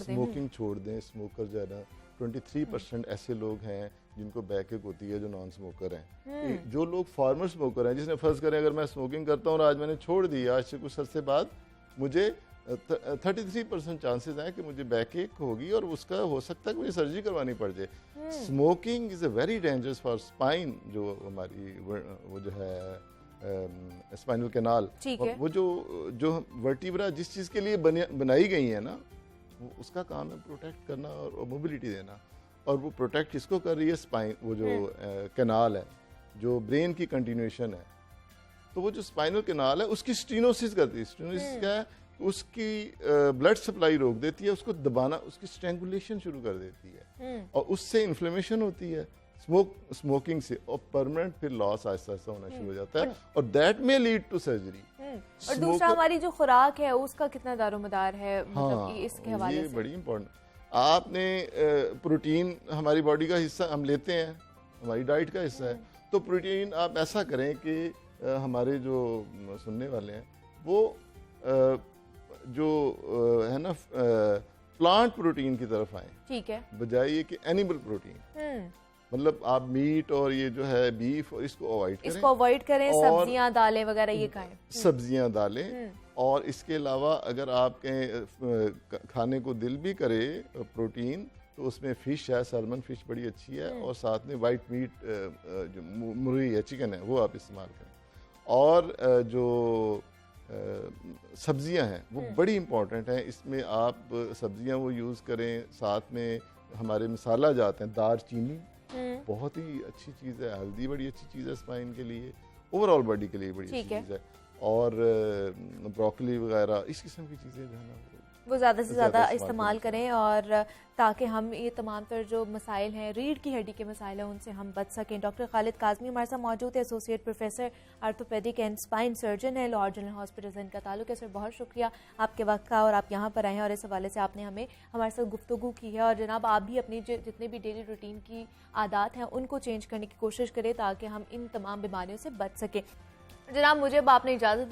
दें। स्मोकर जो है ना, 23% ऐसे लोग हैं जिनको बैक एक होती है जो नॉन स्मोकर हैं। जो लोग फॉर्मर स्मोकर हैं, जिसने फर्ज करें अगर मैं स्मोकिंग करता हूँ और आज मैंने छोड़ दी, आज से कुछ अरसे बाद मुझे 33% चांसेस हैं कि मुझे बैक एक होगी और उसका हो सकता है कि मुझे सर्जरी करवानी पड़ जाए। Smoking is a very dangerous for spine, जो हमारी वो जो है स्पाइनल कैनाल, वो जो वर्टिब्रा जिस चीज़ के लिए बनाई गई है ना, उसका काम है प्रोटेक्ट करना और मोबिलिटी देना। और वो प्रोटेक्ट किसको कर रही है? स्पाइन, वो जो कैनाल है, जो ब्रेन की कंटिन्यूएशन है। तो वो जो स्पाइनल कैनाल है उसकी स्टीनोसिस करती है। स्टीनोसिस क्या है? उसकी ब्लड सप्लाई रोक देती है, उसको दबाना, उसकी स्ट्रेंगुलेशन शुरू कर देती है, और उससे इन्फ्लेमेशन होती है स्मोकिंग से, और परमानेंट फिर लॉस आहिस्ता आहिस्ता होना शुरू हो जाता है, और दैट में लीड टू सर्जरी। और दूसरा हमारी जो खुराक है उसका कितना दारोमदार है, मतलब इसके हवाले से बड़ी इंपॉर्टेंट। आपने प्रोटीन हमारी बॉडी का हिस्सा हम लेते हैं, हमारी डाइट का हिस्सा है, तो प्रोटीन आप ऐसा करें कि हमारे जो सुनने वाले हैं वो जो है ना प्लांट प्रोटीन की तरफ आए, ठीक है, बजाय ये कि एनिमल प्रोटीन। मतलब आप मीट और ये जो है बीफ, और इसको अवॉइड करें, सब्जियां दालें वगैरह ये खाएं, सब्जियां दालें। और इसके अलावा अगर आपके खाने को दिल भी करे प्रोटीन, तो उसमें फिश है, सैल्मन फिश बड़ी अच्छी है, और साथ में वाइट मीट जो मुर्गी है, चिकन है, वो आप इस्तेमाल करें। और जो सब्जियां हैं वो बड़ी इंपॉर्टेंट हैं। इसमें आप सब्जियां वो यूज़ करें, साथ में हमारे मसाला जाते हैं, दालचीनी बहुत ही अच्छी चीज़ है, हल्दी बड़ी अच्छी चीज़ है स्पाइन के लिए, ओवरऑल बॉडी के लिए बड़ी अच्छी चीज़ है। और ब्रोकली वगैरह इस किस्म की चीज़ें जो है ना वो ज़्यादा से ज़्यादा इस्तेमाल करें, और ताकि हम ये तमाम तर जो मसाइल हैं, रीढ़ की हड्डी के मसाइल हैं, उनसे हम बच सकें। डॉक्टर खालिद काज़मी हमारे साथ मौजूद है, associate professor orthopaedic and spine surgeon है, लॉर्ड जनरल हॉस्पिटल से इनका ताल्लुक है। सर बहुत शुक्रिया आपके वक्त का, और आप यहाँ पर आए हैं और इस हवाले से आपने हमारे साथ गुफ्तगू की है। और जनाब आप भी अपनी जितने भी डेली रूटीन की आदत हैं उनको चेंज करने की कोशिश करें ताकि हम इन तमाम बीमारियों से बच सकें। जनाब मुझे अब आपने इजाज़त